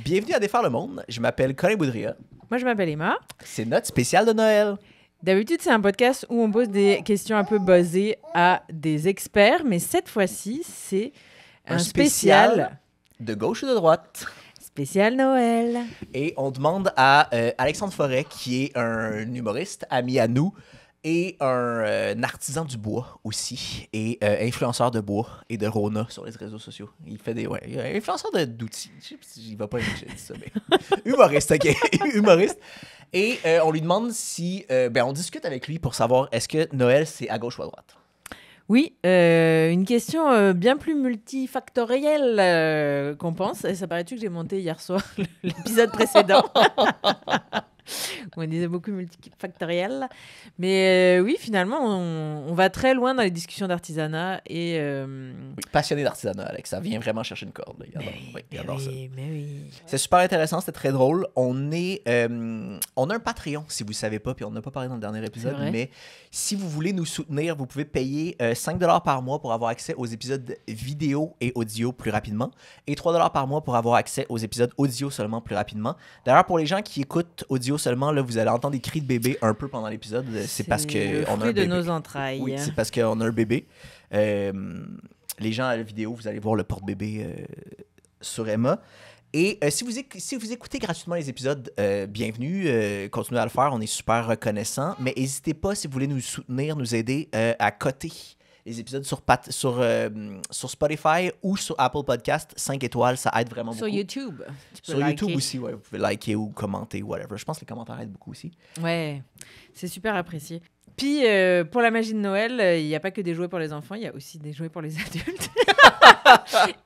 Bienvenue à Défaire le monde. Je m'appelle Colin Boudria. Moi, je m'appelle Emma. C'est notre spécial de Noël. D'habitude, c'est un podcast où on pose des questions un peu buzzées à des experts, mais cette fois-ci, c'est un spécial de gauche ou de droite. Spécial Noël. Et on demande à Alexandre Forêt, qui est un humoriste, ami à nous, et un artisan du bois aussi, et influenceur de bois et de Rona sur les réseaux sociaux. Il fait des... influenceur d'outils. Je sais pas si j'y vais pas, j'ai dit ça, mais... humoriste, OK. Humoriste. Et on lui demande si... on discute avec lui pour savoir est-ce que Noël, c'est à gauche ou à droite? Oui, une question bien plus multifactorielle qu'on pense. Et ça paraît-tu que j'ai monté hier soir l'épisode précédent où on disait beaucoup multifactoriel. Mais oui, finalement, on va très loin dans les discussions d'artisanat. Et, Oui, passionné d'artisanat, Alex. Ça vient vraiment chercher une corde. Là. Il adore ça. Mais oui. C'est super intéressant, c'était très drôle. On a un Patreon, si vous ne savez pas, puis on n'a pas parlé dans le dernier épisode, mais si vous voulez nous soutenir, vous pouvez payer 5$ par mois pour avoir accès aux épisodes vidéo et audio plus rapidement, et 3$ par mois pour avoir accès aux épisodes audio seulement plus rapidement. D'ailleurs, pour les gens qui écoutent audio seulement, là, vous allez entendre des cris de bébé un peu pendant l'épisode. C'est parce qu'on a un bébé. De nos entrailles. Oui, c'est parce qu'on a un bébé. Les gens à la vidéo, vous allez voir le porte-bébé sur Emma. Et si vous écoutez gratuitement les épisodes, bienvenue, continuez à le faire, on est super reconnaissants. Mais n'hésitez pas, si vous voulez nous soutenir, nous aider à coter les épisodes sur Spotify ou sur Apple Podcast. 5 étoiles, ça aide vraiment beaucoup. Sur YouTube. Sur YouTube aussi, ouais, vous pouvez liker ou commenter, whatever. Je pense que les commentaires aident beaucoup aussi. Ouais, c'est super apprécié. Puis, pour la magie de Noël, il n'y a pas que des jouets pour les enfants, il y a aussi des jouets pour les adultes.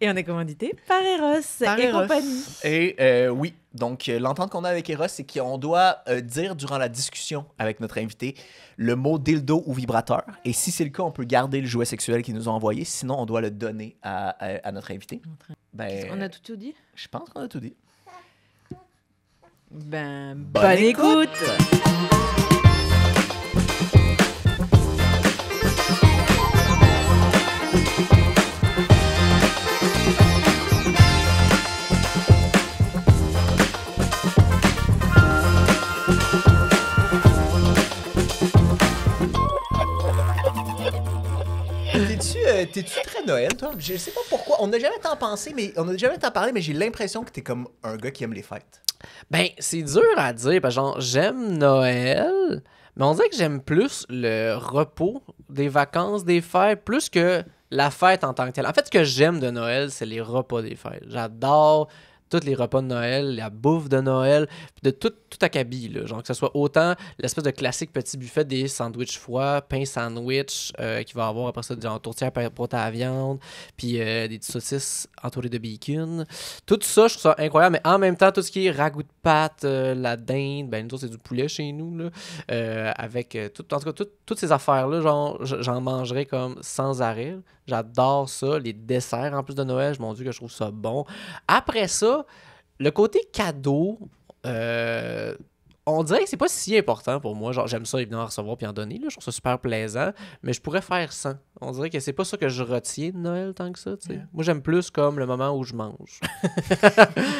Et on est commandité par Eros et compagnie. Et oui, donc l'entente qu'on a avec Eros, c'est qu'on doit dire durant la discussion avec notre invité le mot dildo ou vibrateur. Et si c'est le cas, on peut garder le jouet sexuel qu'ils nous ont envoyé. Sinon, on doit le donner à notre invité. On a tout dit? Je pense qu'on a tout dit. Bonne écoute! T'es-tu très Noël, toi? Je sais pas pourquoi. On n'a jamais tant pensé, mais on n'a jamais tant parlé, mais j'ai l'impression que t'es comme un gars qui aime les fêtes. Ben, c'est dur à dire, parce que genre, j'aime Noël, mais on dirait que j'aime plus le repos des vacances, des fêtes, plus que la fête en tant que telle. En fait, ce que j'aime de Noël, c'est les repas des fêtes. J'adore tous les repas de Noël, la bouffe de Noël, puis de tout acabit, là. Genre que ce soit autant l'espèce de classique petit buffet des sandwichs froids, pain sandwich, qu'il va avoir après ça, genre tourtière pour ta viande, puis des petites saucisses entourées de bacon. Tout ça, je trouve ça incroyable, mais en même temps, tout ce qui est ragoût de pâte, la dinde, ben nous autres, c'est du poulet chez nous, là, avec en tout cas, toutes ces affaires-là, genre, j'en mangerais comme sans arrêt. J'adore ça, les desserts en plus de Noël, mon Dieu que je trouve ça bon. Après ça, le côté cadeau, on dirait que c'est pas si important pour moi. Genre, j'aime ça évidemment recevoir puis en donner, là, je trouve ça super plaisant, mais je pourrais faire sans. On dirait que c'est pas ça que je retiens de Noël tant que ça, tu sais. Yeah. Moi, j'aime plus comme le moment où je mange.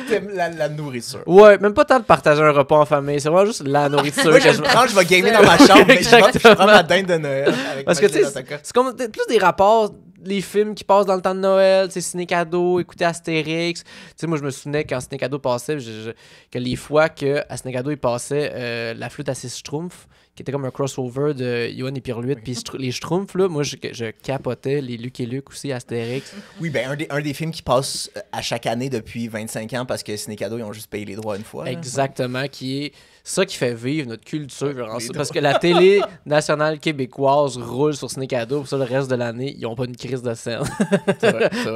T'aimes la nourriture. Ouais, même pas tant de partager un repas en famille, c'est vraiment juste la nourriture. Moi, je vais gamer dans ma chambre, mais je prends ma dinde de Noël. Parce que, tu sais, c'est comme plus des rapports, les films qui passent dans le temps de Noël, tu sais, Ciné-Cadeau, écouter Astérix. Tu sais, moi, je me souvenais quand Ciné-Cadeau passait, que les fois qu'à Ciné-Cadeau, il passait La flûte à six schtroumpfs, qui était comme un crossover de Johan et Pierre-Louis, puis les Schtroumpfs, là, moi, je capotais, les Luc et Luc aussi, Astérix. Oui, ben un des films qui passe à chaque année depuis 25 ans, parce que Ciné-Cadeau, ils ont juste payé les droits une fois. Exactement, qui est ça qui fait vivre notre culture. Parce que la télé nationale québécoise roule sur Ciné-Cadeau, pour ça, le reste de l'année, ils n'ont pas une crise de scène.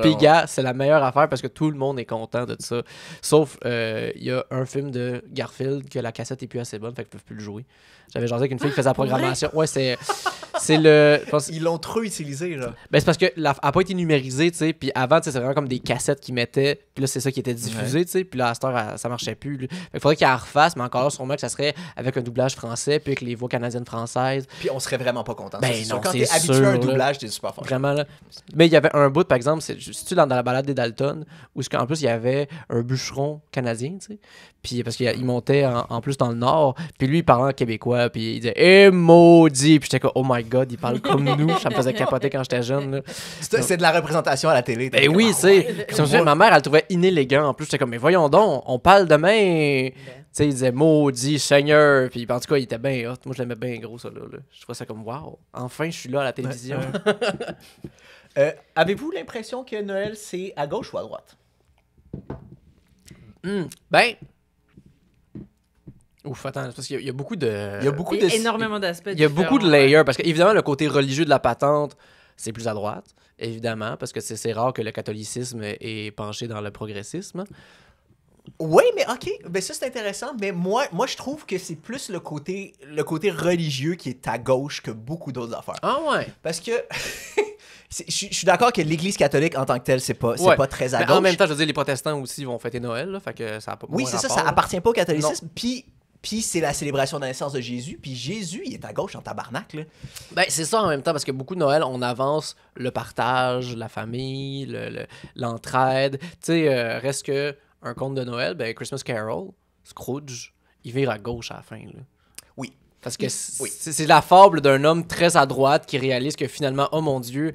Puis, gars, c'est la meilleure affaire parce que tout le monde est content de ça. Sauf, il y a un film de Garfield que la cassette est plus assez bonne, fait qu'ils peuvent plus le jouer. J'avais jasé avec une fille qui faisait la programmation. Ouais, C'est le... je pense- Ils l'ont trop utilisé, là. Ben, c'est parce que elle a pas été numérisée, tu sais. Puis avant, tu sais, c'est vraiment comme des cassettes qu'ils mettaient. Puis là, c'est ça qui était diffusé, tu sais. Puis là, à cette heure, ça marchait plus. Là. Fait qu'il faudrait qu'ils la refassent, mais encore là, sûrement que ça serait avec un doublage français, puis avec les voix canadiennes-françaises. Puis on serait vraiment pas content. Ben Ça, c'est sûr. non, Quand c'est t'es habitué à un sûr, là. doublage, t'es super fort. Vraiment, là. Mais il y avait un bout, par exemple, c'est-tu dans la balade des Dalton, où en plus, il y avait un bûcheron canadien, tu sais. Puis parce qu'il montait en plus dans le nord. Puis lui, il parlait en québécois. Puis il disait « Eh, maudit! » Puis j'étais comme « Oh my God, il parle comme nous. » Ça me faisait capoter quand j'étais jeune. Là. C'est de la représentation à la télé. Ben oui, tu sais. Puis je me souviens, ma mère, elle le trouvait inélégant. En plus, j'étais comme « Mais voyons donc, on parle demain. » Tu sais, il disait « Maudit Seigneur. » Puis en tout cas, il était bien hot. Moi, je l'aimais bien gros, ça. Là. Je trouvais ça comme « Wow, enfin, je suis là à la télévision. Ouais. Avez-vous l'impression que Noël, c'est à gauche ou à droite? Ben... Ouf, attends, parce qu'il y a beaucoup de... Il y a beaucoup Il de... y a énormément d'aspects. Il y a beaucoup de layers, parce qu'évidemment, le côté religieux de la patente, c'est plus à droite, évidemment, parce que c'est rare que le catholicisme ait penché dans le progressisme. Oui, mais OK, ben ça c'est intéressant, mais moi je trouve que c'est plus le côté religieux qui est à gauche que beaucoup d'autres affaires. Ah ouais? Parce que je suis d'accord que l'Église catholique en tant que telle, c'est pas très à Mais gauche. en même temps, je veux dire, les protestants aussi vont fêter Noël, là, fait que ça a pas Oui, moins c'est ça, rapport, ça là. appartient pas au catholicisme, puis c'est la célébration de la naissance de Jésus, puis Jésus, il est à gauche en tabarnak, là. Ben, c'est ça en même temps, parce que beaucoup de Noël, on avance le partage, la famille, l'entraide. Tu sais, reste que un conte de Noël, ben Christmas Carol, Scrooge, il vire à gauche à la fin, là. Oui. Parce que c'est la fable d'un homme très à droite qui réalise que finalement, oh mon Dieu,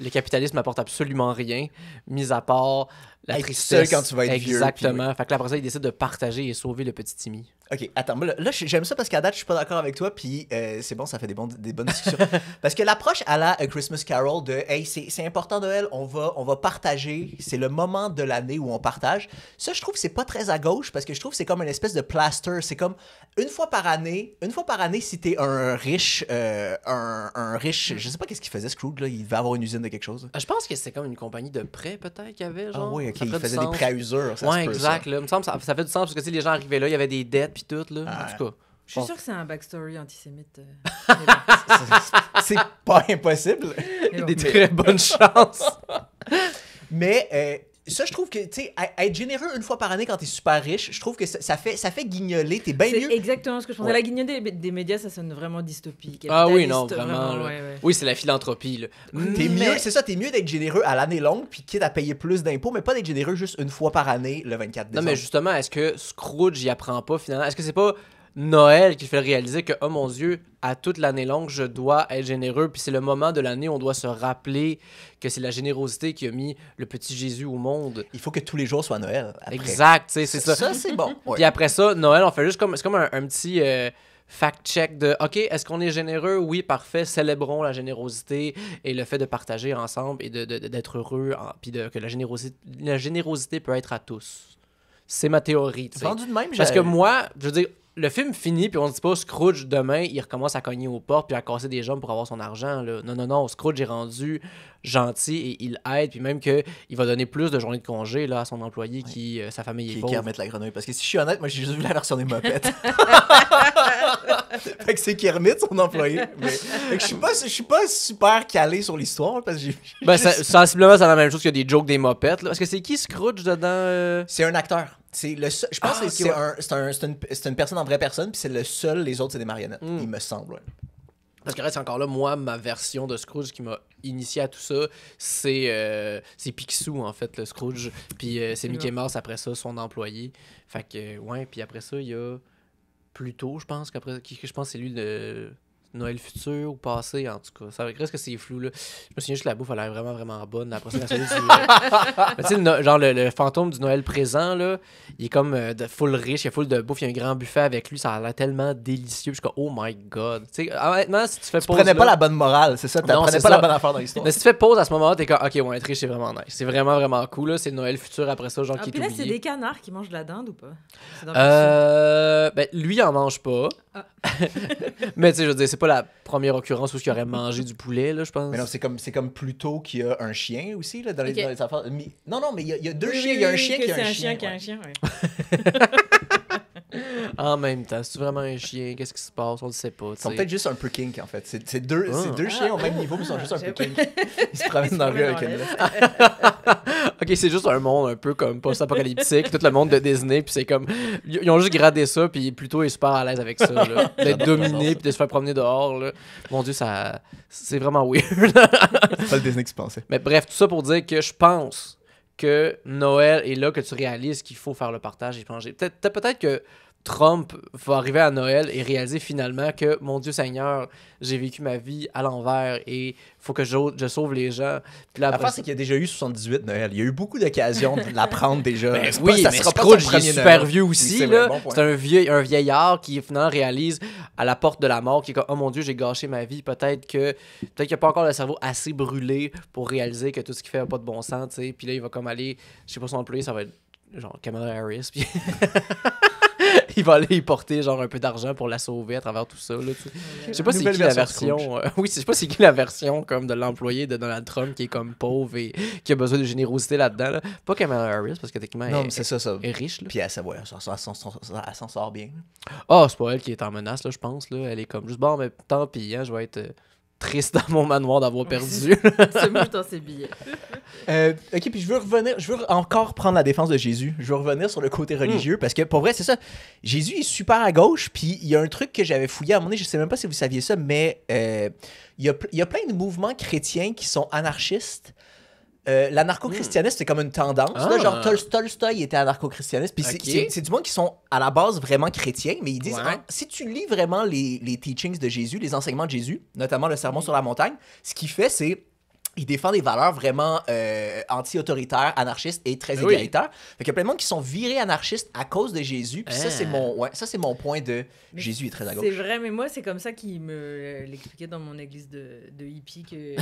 le capitalisme n'apporte absolument rien, mis à part la Être tristesse. seul quand tu vas être vieux, Exactement. puis Fait que là, après ça, il décide de partager et sauver le petit Timmy. OK, attends, moi, là, j'aime ça parce qu'à date, je suis pas d'accord avec toi, puis c'est bon, ça fait des bonnes discussions. Parce que l'approche à la Christmas Carol de « Hey, c'est important Noël, on va partager, c'est le moment de l'année où on partage », ça, je trouve que c'est pas très à gauche, parce que je trouve que c'est comme une espèce de plaster, c'est comme une fois par année, si t'es un riche, je sais pas qu'est-ce qu'il faisait Scrooge, là, il devait avoir une usine de quelque chose. Je pense que c'est comme une compagnie de prêts, peut-être, qu'il y avait, genre. Ah oui, OK, Ça il ferait du faisait des sens. prêts à usure, ça Ouais, se peut, exact. ça. Là. Il me semble que ça fait du sens parce que tu sais, les gens arrivaient là, il y avait des dettes puis tout. Là. Ah. En tout cas. Je suis Bon. sûre que c'est un backstory antisémite. C'est pas impossible. Des très bonnes chances. Mais ça, je trouve que, tu sais, être généreux une fois par année quand t'es super riche, je trouve que ça fait guignoler. T'es bien C'est mieux. exactement ce que je pensais. Ouais. La guignolée des médias, ça sonne vraiment dystopique. Ah oui, non, capitaliste, vraiment. Là. ouais, ouais. Oui, c'est la philanthropie. Là. T'es mieux, c'est ça, t'es mieux d'être généreux à l'année longue, puis quitte à payer plus d'impôts, mais pas d'être généreux juste une fois par année, le 24 Non, décembre. mais justement, est-ce que Scrooge y apprend pas finalement? Est-ce que c'est pas Noël qui fait réaliser que, oh mon Dieu, à toute l'année longue, je dois être généreux, puis c'est le moment de l'année où on doit se rappeler que c'est la générosité qui a mis le petit Jésus au monde. Il faut que tous les jours soient Noël. Après. Exact, tu sais, c'est ça. Ça, c'est bon. Ouais. Puis après ça, Noël, on fait juste comme, c'est comme un petit fact-check de OK, est-ce qu'on est généreux? Oui, parfait, célébrons la générosité et le fait de partager ensemble et d'être heureux, puis que la générosité peut être à tous. C'est ma théorie, tu sais. Vendu de même, Parce que moi, je veux dire, le film finit, puis on se dit pas Scrooge demain, il recommence à cogner aux portes puis à casser des jambes pour avoir son argent. Là. Non, Scrooge est rendu gentil et il aide, puis même qu'il va donner plus de journées de congé là, à son employé qui, sa famille est qui pauvre. Kermit la grenouille. Parce que si je suis honnête, moi j'ai juste vu la version des mopettes. Fait que c'est Kermit, son employé. Mais... Fait que je suis pas super calé sur l'histoire, parce que j'ai Ben, sensiblement, c'est la même chose que des jokes des mopettes. Là. Parce que c'est qui Scrooge dedans? C'est un acteur. C'est le seul... Je pense que c'est une personne en vraie personne, puis c'est le seul, les autres, c'est des marionnettes, il me semble. Ouais. Parce que reste encore là, moi, ma version de Scrooge qui m'a initié à tout ça, c'est Picsou, en fait, le Scrooge. Puis c'est Mickey Mouse après ça, son employé. Fait que, ouais, puis après ça, il y a Pluto, je pense, je pense que c'est lui le Noël futur ou passé, en tout cas. Ça reste que c'est flou, là. Je me souviens juste que la bouffe, elle a l'air vraiment, vraiment bonne. Après ça, tu sais, genre le fantôme du Noël présent, là, il est comme full riche, il y a full de bouffe, il y a un grand buffet avec lui, ça a l'air tellement délicieux. Je suis comme, oh my god. Tu sais, honnêtement, si tu fais pause. Tu prenais pas là, la bonne morale, c'est ça? Tu Non, prenais c'est pas ça. la bonne affaire dans l'histoire. mais si tu fais pause à ce moment-là, t'es comme, ok, ouais, être riche, c'est vraiment nice. C'est vraiment, vraiment cool, là. C'est le Noël futur après ça, genre Ah, qui est puis là, c'est oublié. des canards qui mangent de la dinde ou pas? C'est dans le Ben, lui, il en mange pas. Ah. Mais tu sais, je veux dire, c'est pas la première occurrence où il aurait mangé du poulet, là, je pense. Mais non, c'est comme Pluto qui a un chien aussi, là, dans les, Ok. dans les affaires. Non, mais il y a deux Oui, chiens. oui, Il y a un oui, chien que qui a c'est un un chien. chien qui a ouais. un chien, ouais. En même temps, c'est vraiment un chien, qu'est-ce qui se passe? On le sait pas. Ils sont peut-être juste un peu kink, en fait. C'est deux chiens au même niveau, mais ils sont juste un peu kink. Ils se promènent dans le rue avec une lettre. Ok, c'est juste un monde un peu comme post-apocalyptique, tout le monde de Disney, puis c'est comme. Ils ont juste gradé ça, puis plutôt est super à l'aise avec ça, là. D'être dominé, puis de se faire promener dehors, là. Mon Dieu, ça. C'est vraiment weird. C'est pas le Disney que tu pensais. Mais bref, tout ça pour dire que je pense que Noël est là que tu réalises qu'il faut faire le partage et manger. Peut-être que Trump va arriver à Noël et réaliser finalement que, mon Dieu Seigneur, j'ai vécu ma vie à l'envers et faut que je sauve les gens. Puis là, L'affaire, c'est qu'il y a déjà eu 78 Noël. Il y a eu beaucoup d'occasions de l'apprendre déjà. Ben C'est oui, pas- mais sera pas Scrooge, son il est premier super Noël. vieux Oui, aussi. c'est Là. vrai, bon point. C'est un vieillard qui finalement réalise à la porte de la mort qui est comme, oh mon Dieu, j'ai gâché ma vie. Peut-être qu'il n'y a pas encore le cerveau assez brûlé pour réaliser que tout ce qu'il fait n'a pas de bon sens. T'sais. Puis là, il va comme aller, je sais pas son employé, ça va être genre Kamala Harris. Puis il va aller y porter genre un peu d'argent pour la sauver à travers tout ça. Là, je sais pas c'est Nouvelle qui la version version. Oui, je sais pas c'est qui la version comme de l'employé de Donald Trump qui est comme pauvre et qui a besoin de générosité là-dedans. Là. Pas Kamala Harris parce que techniquement Non, mais c'est ça. elle est riche. Là. Puis elle s'en sort bien. Ah, c'est pas elle qui est en menace, là, je pense. Là. Elle est comme juste, bon, mais tant pis, hein, je vais être triste dans mon manoir d'avoir perdu. Se mouche dans ses billets. Ok, puis je veux encore prendre la défense de Jésus. Je veux revenir sur le côté religieux parce que pour vrai, c'est ça. Jésus est super à gauche, puis il y a un truc que j'avais fouillé à un moment donné, je sais même pas si vous saviez ça, mais il y a plein de mouvements chrétiens qui sont anarchistes. L'anarcho-christianisme, c'est comme une tendance. Là, genre, Tolstoï était anarcho-christianiste. Puis c'est du monde qui sont à la base vraiment chrétiens, mais ils disent si tu lis vraiment les teachings de Jésus, les enseignements de Jésus, notamment le sermon sur la montagne, ce qu'il fait, c'est il défend des valeurs vraiment anti-autoritaires, anarchistes et très égalitaires. Fait qu'il y a plein de monde qui sont virés anarchistes à cause de Jésus. Puis ça, c'est mon point de Mais Jésus est très à gauche. C'est vrai, mais moi, c'est comme ça qu'il me l'expliquait dans mon église de hippie. Que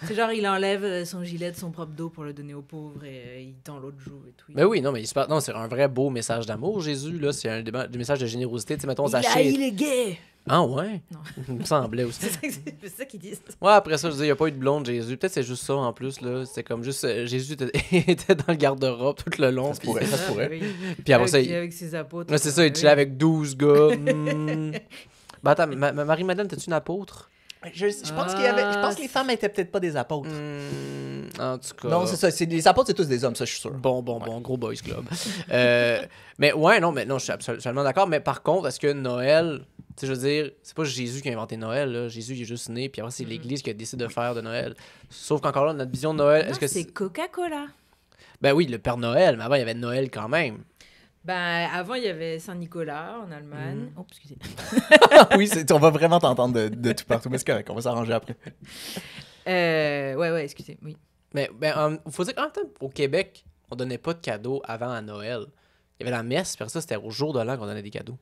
c'est genre, il enlève son gilet de son propre dos pour le donner aux pauvres et il tend l'autre joue et tout. Mais oui, non, mais non, c'est un vrai beau message d'amour, Jésus. Là. C'est un des messages de générosité. Tu sais, mettons, Il est gay! Ah ouais? Non. Il me semblait aussi. C'est ça qu'ils disent. Ouais, après ça, je disais, il n'y a pas eu de blonde Jésus. Peut-être c'est juste ça en plus. Là. C'était comme juste. Jésus était dans le garde-robe tout le long. Ça se pourrait. Oui. Puis après ça, Avec ses apôtres. ouais, c'est ça, il chillait avec 12 gars. Ben attends, Marie-Madeleine, t'es-tu une apôtre? Je pense je pense que les femmes étaient peut-être pas des apôtres. En tout cas. Non, c'est ça. Les apôtres, c'est tous des hommes, ça, je suis sûr. Bon, gros boys club. Mais je suis absolument d'accord. Mais par contre, est-ce que Noël, tu sais, je veux dire, c'est pas Jésus qui a inventé Noël, là. Jésus, il est juste né, puis après, c'est l'Église qui a décidé de faire de Noël. Sauf qu'encore là, notre vision de Noël, est-ce que c'est Coca-Cola. Ben oui, le Père Noël, mais avant, il y avait Noël quand même. Ben, avant, il y avait Saint-Nicolas en Allemagne. Oh, excusez. Oui, on va vraiment t'entendre de tout partout, mais c'est correct, on va s'arranger après. Ouais, excusez, oui. Mais faut dire qu'en même temps, au Québec, on donnait pas de cadeaux avant à Noël. Il y avait la messe, puis ça, c'était au jour de l'an qu'on donnait des cadeaux.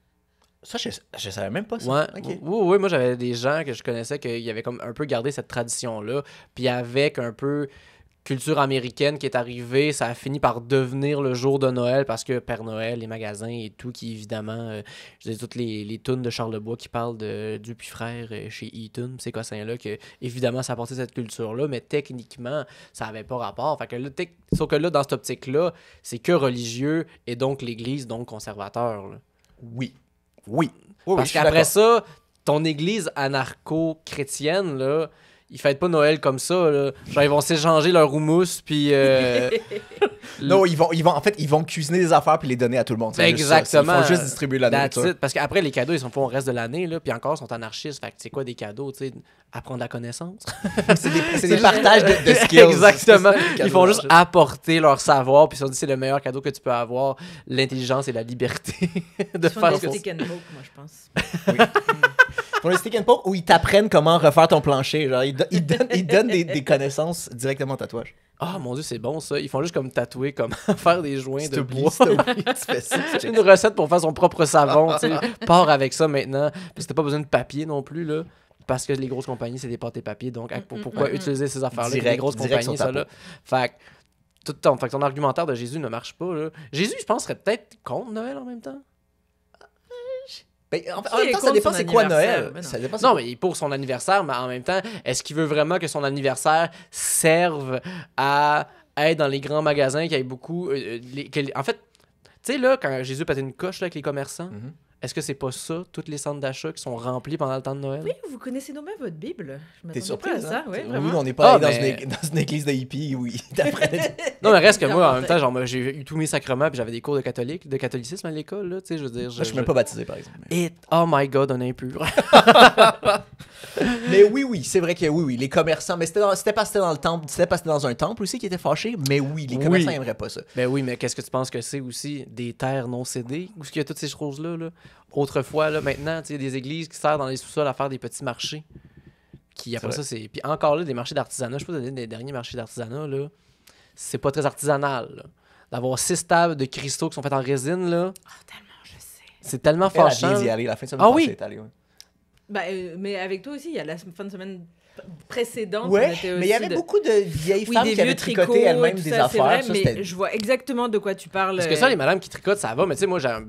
Ça, je savais même pas ça. Ouais, Okay. oui, moi j'avais des gens que je connaissais qui avaient comme un peu gardé cette tradition-là, puis avec un peu culture américaine qui est arrivée, ça a fini par devenir le jour de Noël parce que Père Noël, les magasins et tout, qui évidemment, je dis toutes les tunes de Charlebois qui parlent de Dieu puis frère chez Eaton, ces cossins-là, que évidemment ça a apporté cette culture-là, mais techniquement, ça avait pas rapport. Fait que là, sauf que là, dans cette optique-là, c'est que religieux et donc l'Église, donc conservateur. Là. Oui. Parce qu'après ça, ton église anarcho-chrétienne, là, ils fêtent pas Noël comme ça, là. Genre, ils vont s'échanger leur houmous, puis... Non, ils vont cuisiner des affaires puis les donner à tout le monde. C'est exactement. Ils font juste distribuer la nourriture. Parce qu'après, les cadeaux, ils sont faits au reste de l'année, là, puis encore, ils sont anarchistes. Fait que c'est quoi des cadeaux, tu sais? Apprendre la connaissance. c'est des partages de skills. Exactement. Ça, ils font juste apporter leur savoir, puis ils se disent c'est le meilleur cadeau que tu peux avoir, l'intelligence et la liberté de faire des stick and poke, moi, je pense. Oui. Pour le stick and poke, où ils t'apprennent comment refaire ton plancher. Genre, ils donnent des connaissances directement au tatouage. Ah, mon Dieu, c'est bon, ça. Ils font juste comme tatouer, comme faire des joints de bois. Tu fais ça. C'est une recette pour faire son propre savon, tu sais. Pars avec ça maintenant. Puis t'as pas besoin de papier non plus, là. Parce que les grosses compagnies, c'est des pâtes et papier. Donc, pourquoi utiliser ces affaires-là? Les grosses compagnies, ça, là. Fait que ton argumentaire de Jésus ne marche pas, là. Jésus, je pense, serait peut-être contre Noël en même temps. Ben, en même temps, ça dépend c'est quoi Noël. Non, mais pour son anniversaire, mais en même temps, est-ce qu'il veut vraiment que son anniversaire serve à être dans les grands magasins, qu'il y ait beaucoup... En fait, tu sais, là, quand Jésus pétait une coche là, avec les commerçants, Est-ce que c'est pas ça, tous les centres d'achat qui sont remplis pendant le temps de Noël? Oui, vous connaissez nommément votre Bible. Je T'es m'attendais surprise, pas à ça. hein? Oui, Oui, vraiment. on n'est pas allé mais- dans une église de hippies, oui. D'après... Non, mais reste que moi, en Bizarre, même temps, genre, moi, j'ai eu tous mes sacrements, puis j'avais des cours de catholicisme à l'école, là, tu sais, je veux dire. Je suis même pas baptisé, par exemple. Et, oh my god, on est impur. Mais oui, c'est vrai que oui, les commerçants, mais c'était parce que c'était dans le temple, c'était parce que c'était dans un temple aussi qui était fâché, mais oui, les commerçants Oui. n'aimeraient pas ça. Ben oui, mais qu'est-ce que tu penses que c'est aussi des terres non cédées? Où est-ce qu'il y a toutes ces choses-là, là? Autrefois, là, maintenant, tu sais, il y a des églises qui servent dans les sous-sols à faire des petits marchés. Qui, après C'est ça, c'est. Puis encore là, des marchés d'artisanat, je sais pas, des derniers marchés d'artisanat, là, c'est pas très artisanal, là. D'avoir 6 tables de cristaux qui sont faites en résine, là, Ah, tellement, je sais. c'est tellement Elle, elle fâchant. vient d'y aller, la fin de semaine Ah passée, oui? elle est allée, ouais. Bah, mais avec toi aussi, il y a la fin de semaine précédente. Ouais, on était mais il y aussi avait beaucoup de vieilles Oui, femmes des qui avaient vieux tricoté tricots, elles-mêmes tout des ça, c'est affaires. vrai, Ça, mais c'était... je vois exactement de quoi tu parles. Parce que ça, les madames qui tricotent, ça va, mais tu sais, moi, dans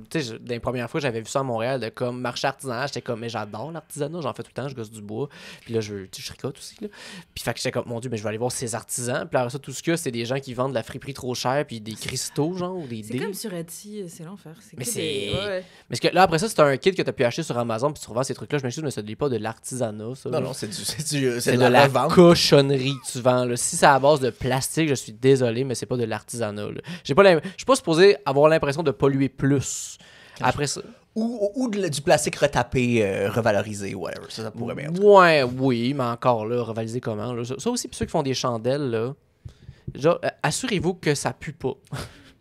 les premières fois, j'avais vu ça à Montréal, de comme marché artisanal, j'étais comme, mais j'adore l'artisanat, j'en fais tout le temps, je gosse du bois, puis là, je tricote aussi, là. Puis fait que j'étais comme, mon Dieu, mais je vais aller voir ces artisans, puis après ça, tout ce qu'il y a, c'est des gens qui vendent de la friperie trop chère, puis des cristaux, genre, ou des C'est dés. comme sur Etsy, c'est l'enfer. Mais que c'est- ouais. Mais que là, après ça, c'est un kit que tu as pu acheter sur Amazon, puis tu revends ces trucs-là, je m'excuse, mais ça ne dit pas de l'artisanat, ça. Non, là. non, c'est C'est de de la revente. cochonnerie que tu vends. Là. Si c'est à base de plastique, je suis désolé, mais c'est pas de l'artisanat. Là. Je suis pas supposé avoir l'impression de polluer plus. Après ça. Ou du plastique retapé, revalorisé, whatever. Ça pourrait bien être. Ouais, oui, mais encore là, rivaliser comment? Là? Ça aussi, puis ceux qui font des chandelles, là. Genre, assurez-vous que ça pue pas.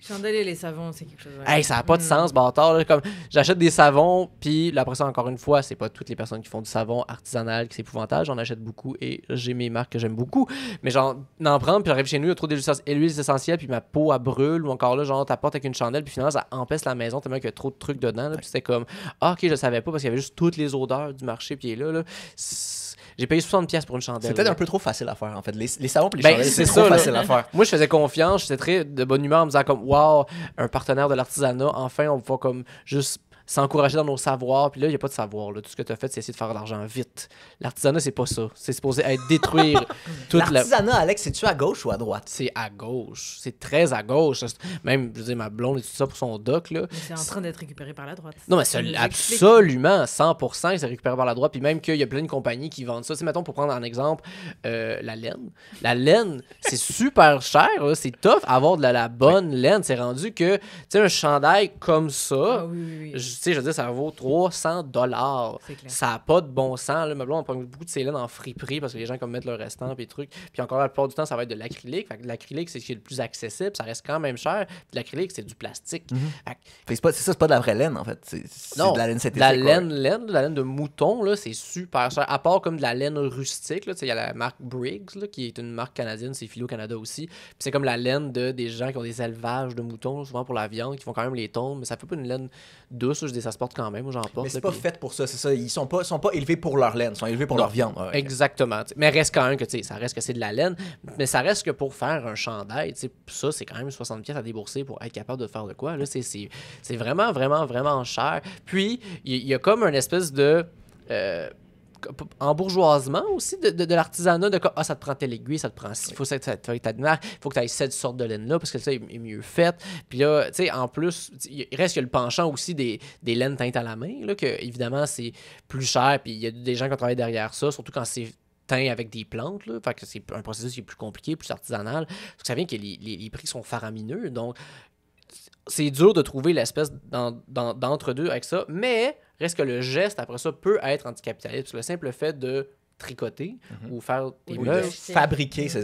Chandelle et les savons, c'est quelque chose. Ouais. Hey, ça n'a pas de sens, bâtard. Là. Comme, j'achète des savons, puis là, après ça, encore une fois, c'est pas toutes les personnes qui font du savon artisanal qui c'est épouvantable. J'en achète beaucoup et j'ai mes marques que j'aime beaucoup. Mais genre, d'en prendre, puis j'arrive chez nous, il y a trop d'huiles essentielles, puis ma peau, elle brûle, ou encore là, genre, t'apportes avec une chandelle, puis finalement, ça empêche la maison tellement qu'il y a trop de trucs dedans. Là, puis c'était comme, ah, ok, je savais pas parce qu'il y avait juste toutes les odeurs du marché, puis là. J'ai payé 60$ pour une chandelle. C'est peut-être là. un peu trop facile à faire, en fait. Les savons et les Ben, chandelles, c'est c'est trop ça, là. facile à faire. Moi, je faisais confiance, j'étais très de bonne humeur en me disant comme, wow, un partenaire de l'artisanat, enfin, on va comme juste s'encourager dans nos savoirs. Puis là, il n'y a pas de savoir. Là. Tout ce que tu as fait, c'est essayer de faire de l'argent vite. L'artisanat, c'est pas ça. C'est supposé être détruire toute la... L'artisanat, Alex, c'est-tu à gauche ou à droite? C'est à gauche. C'est très à gauche. Même, je veux dire, ma blonde et tout ça pour son doc, là. Mais c'est en train d'être récupéré par la droite. Non, mais Ça nous explique. absolument, 100%, c'est récupéré par la droite. Puis même qu'il y a plein de compagnies qui vendent ça. Tu sais, mettons, pour prendre un exemple, la laine. La laine, c'est super cher. Là. C'est tough avoir de la bonne laine. C'est rendu que, tu sais, un chandail comme ça, Ah oui, oui, oui. tu sais, je veux dire, ça vaut 300$. C'est clair. Ça n'a pas de bon sens. Là. Ma blonde, on prend beaucoup de ces laines en friperie parce que les gens comme mettent leur restant et des trucs. Puis encore la plupart du temps, ça va être de l'acrylique. Fait que l'acrylique, c'est ce qui est le plus accessible. Ça reste quand même cher. Puis l'acrylique, c'est du plastique. Fait que Fait que c'est pas de la vraie laine, en fait. C'est non, de la laine de synthétique. la ouais. de la laine de mouton, là, c'est super cher. À part comme de la laine rustique, là, tu sais, il y a la marque Briggs, là, qui est une marque canadienne, c'est Philo Canada aussi. Puis c'est comme la laine des gens qui ont des élevages de moutons, souvent pour la viande, qui font quand même les tondre, mais ça fait pas une laine douce, là, je dis, ça se porte quand même, moi j'en porte. Mais c'est là, pas puis- fait pour ça, c'est ça. Ils sont pas élevés pour leur laine, ils sont élevés pour Non. leur viande. Ouais, ok. Exactement. T'sais. Mais reste quand même que, tu sais, ça reste que c'est de la laine, mais ça reste que pour faire un chandail, tu sais, ça, c'est quand même 60$ à débourser pour être capable de faire de quoi. Là, c'est vraiment, vraiment, vraiment cher. Puis, il y a comme une espèce de... embourgeoisement aussi de l'artisanat, de ah, ça te prend telle aiguille, ça te prend ci, il faut que tu ailles cette sorte de laine-là parce que ça est mieux fait. Puis là, tu sais, en plus, il reste que le penchant aussi des laines teintes à la main, là, que évidemment, c'est plus cher, puis il y a des gens qui ont travaillé derrière ça, surtout quand c'est teint avec des plantes, là, fait que c'est un processus qui est plus compliqué, plus artisanal, parce que ça vient que les prix sont faramineux, donc c'est dur de trouver l'espèce d'entre-deux avec ça, mais reste que le geste, après ça, peut être anticapitaliste. Parce que le simple fait de tricoter ou faire des Oui, Oui, meubles, de fabriquer ces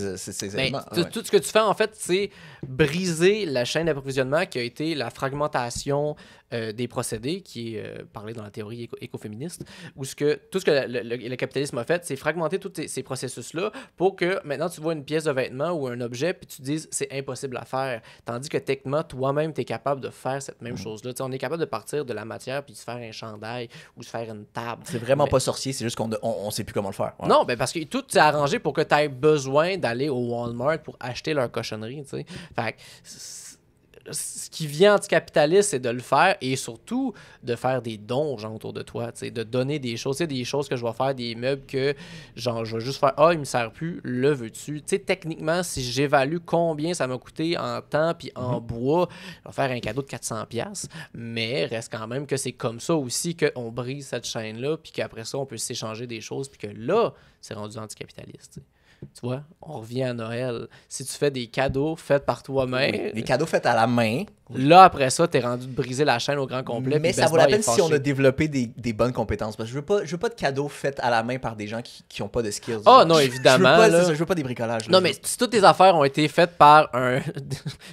ben, éléments. tout, ouais. tout ce que tu fais, en fait, c'est briser la chaîne d'approvisionnement qui a été la fragmentation des procédés, qui est parlé dans la théorie écoféministe, où tout ce que le capitalisme a fait, c'est fragmenter tous ces processus-là pour que maintenant tu vois une pièce de vêtement ou un objet, puis tu te dises c'est impossible à faire. Tandis que techniquement, toi-même, tu es capable de faire cette même chose-là. Tu sais, on est capable de partir de la matière puis de se faire un chandail ou se faire une table. C'est vraiment Mais- pas sorcier, c'est juste qu'on sait plus comment le faire. Ouais. Non, ben parce que tout est arrangé pour que tu aies besoin d'aller au Walmart pour acheter leur cochonnerie, tu sais. Fait que ce qui vient anticapitaliste, c'est de le faire et surtout de faire des dons aux gens autour de toi, tu sais, de donner des choses. Tu sais, des choses que je vais faire, des meubles que, genre, je vais juste faire, il me sert plus, le veux-tu? Tu sais, techniquement, si j'évalue combien ça m'a coûté en temps puis en bois, je vais faire un cadeau de 400$, mais reste quand même que c'est comme ça aussi qu'on brise cette chaîne-là puis qu'après ça, on peut s'échanger des choses puis que là, c'est rendu anticapitaliste, tu sais. Tu vois, on revient à Noël. Si tu fais des cadeaux faits par toi-même... Oui, des cadeaux faits à la main. Là, après ça, t'es rendu de briser la chaîne au grand complet. Mais ça vaut la peine si on a développé des bonnes compétences. Parce que je veux pas de cadeaux faits à la main par des gens qui ont pas de skills. Ah non, évidemment. Je veux pas des bricolages. Non, mais si toutes tes affaires ont été faites par un...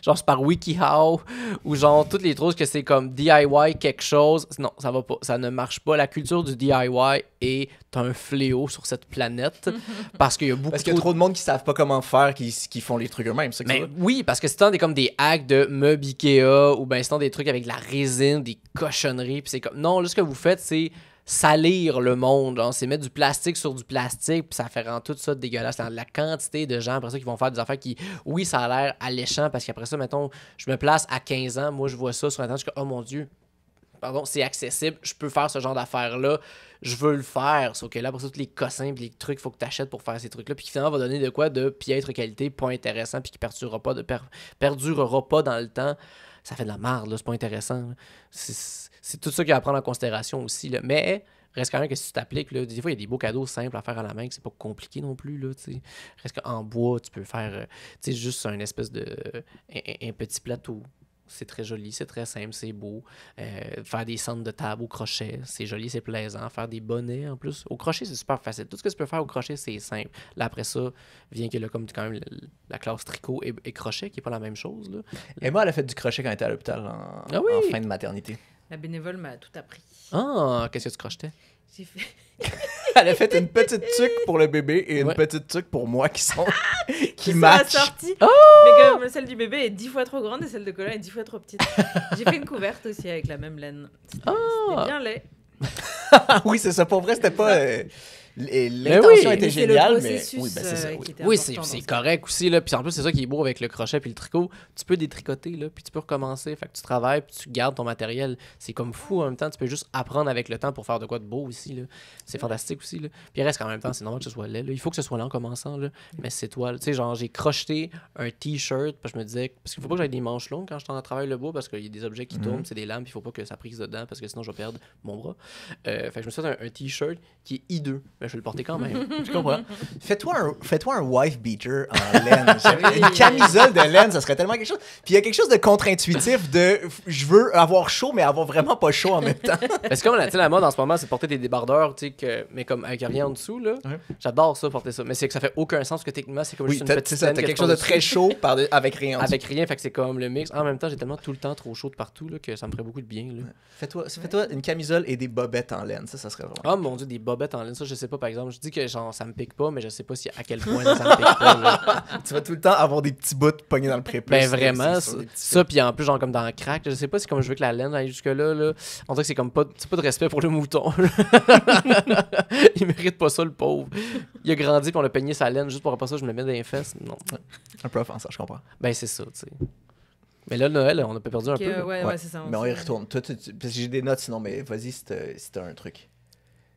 genre, c'est par WikiHow, ou genre, toutes les trucs que c'est comme DIY quelque chose, non, ça va pas. Ça ne marche pas. La culture du DIY est un fléau sur cette planète. Parce qu'il y a beaucoup trop de monde qui savent pas comment faire, qui font les trucs eux-mêmes. Mais oui, parce que c'est tant comme des hacks de meubles Ikea, ou ben c'est des trucs avec de la résine, des cochonneries, puis c'est comme... Non, là, ce que vous faites, c'est salir le monde, genre, c'est mettre du plastique sur du plastique, puis ça fait rendre tout ça dégueulasse. La quantité de gens, après ça, qui vont faire des affaires qui, oui, ça a l'air alléchant, parce qu'après ça, mettons, je me place à 15 ans, moi, je vois ça sur Internet, je suis comme, oh mon Dieu, pardon, c'est accessible, je peux faire ce genre d'affaires-là, je veux le faire, sauf que là, pour ça, tous les cossins et les trucs, il faut que tu achètes pour faire ces trucs-là, puis qui finalement va donner de quoi de piètre qualité, pas intéressant, puis qui perdurera pas dans le temps. Ça fait de la merde, là, c'est pas intéressant. C'est tout ça qu'il y a à prendre en considération aussi, là. Mais reste quand même que si tu t'appliques, là, des fois, il y a des beaux cadeaux simples à faire à la main, que c'est pas compliqué non plus, là, tu sais. Reste qu'en bois, tu peux faire, tu sais, juste un espèce de... un petit plateau. C'est très joli, c'est très simple, c'est beau. Faire des centres de table au crochet, c'est joli, c'est plaisant. Faire des bonnets en plus. Au crochet, c'est super facile. Tout ce que tu peux faire au crochet, c'est simple. Là, après ça, vient que là, comme quand même la classe tricot et crochet, qui n'est pas la même chose. Là. Emma, elle a fait du crochet quand elle était à l'hôpital en fin de maternité. La bénévole m'a tout appris. Ah, qu'est-ce que tu crochetais? J'ai fait... Elle a fait une petite tuque pour le bébé et une petite tuque pour moi qui matchent. Mais comme celle du bébé est 10 fois trop grande et celle de Colin est 10 fois trop petite. J'ai fait une couverte aussi avec la même laine. C'était bien laid. Oui, c'est ça. Pour vrai, c'était pas... L'intention était géniale, mais oui, c'est ça. Oui, c'est correct aussi. Là. Puis en plus, c'est ça qui est beau avec le crochet puis le tricot. Tu peux détricoter, là, puis tu peux recommencer. Fait que tu travailles, puis tu gardes ton matériel. C'est comme fou en même temps. Tu peux juste apprendre avec le temps pour faire de quoi de beau aussi. Là. C'est fantastique aussi. Là. Puis il reste qu'en même temps, c'est normal que ce soit laid. Là. Il faut que ce soit là en commençant. Là. Mais c'est toi. Tu sais, genre, j'ai crocheté un t-shirt. Parce que je me disais, parce qu'il faut pas que j'aille des manches longues quand je travaille le bois, parce qu'il y a des objets qui tournent, c'est des lames, puis il faut pas que ça prise dedans, parce que sinon je vais perdre mon bras. Fait que je me suis fait un t-shirt qui est hideux. Mais je vais le porter quand même. Tu comprends? Fais-toi un wife beater en laine. Une camisole de laine, ça serait tellement quelque chose. Puis il y a quelque chose de contre-intuitif de je veux avoir chaud, mais avoir vraiment pas chaud en même temps. C'est comme la mode en ce moment, c'est de porter des débardeurs, tu sais, mais comme avec rien en dessous, là. Ouais. J'adore ça, porter ça. Mais c'est que ça fait aucun sens, parce que techniquement, c'est comme juste une petite laine. T'as quelque chose de très chaud avec rien en dessous. Avec rien, fait que c'est comme le mix. En même temps, j'ai tellement tout le temps trop chaud de partout là, que ça me ferait beaucoup de bien. Là. Fais-toi une camisole et des bobettes en laine, ça serait vraiment. Oh mon Dieu, des bobettes en laine, ça je sais pas par exemple. Je dis que genre ça me pique pas, mais je sais pas à quel point ça me pique pas. Là. Tu vas tout le temps avoir des petits bouts pognés dans le prépuce. Ben vraiment, ça puis en plus genre comme dans le crack, je sais pas si comme je veux que la laine aille jusque là. On dirait que c'est comme pas de respect pour le mouton. Il mérite pas ça le pauvre. Il a grandi puis on a peigné sa laine juste pour après ça je me le mets dans les fesses. Non. Un peu offensant, je comprends. Ben c'est ça, tu sais. Mais là, Noël, on a perdu un peu. Ouais, c'est ça. Mais on y retourne. Parce que j'ai des notes sinon, mais vas-y si t'as un truc.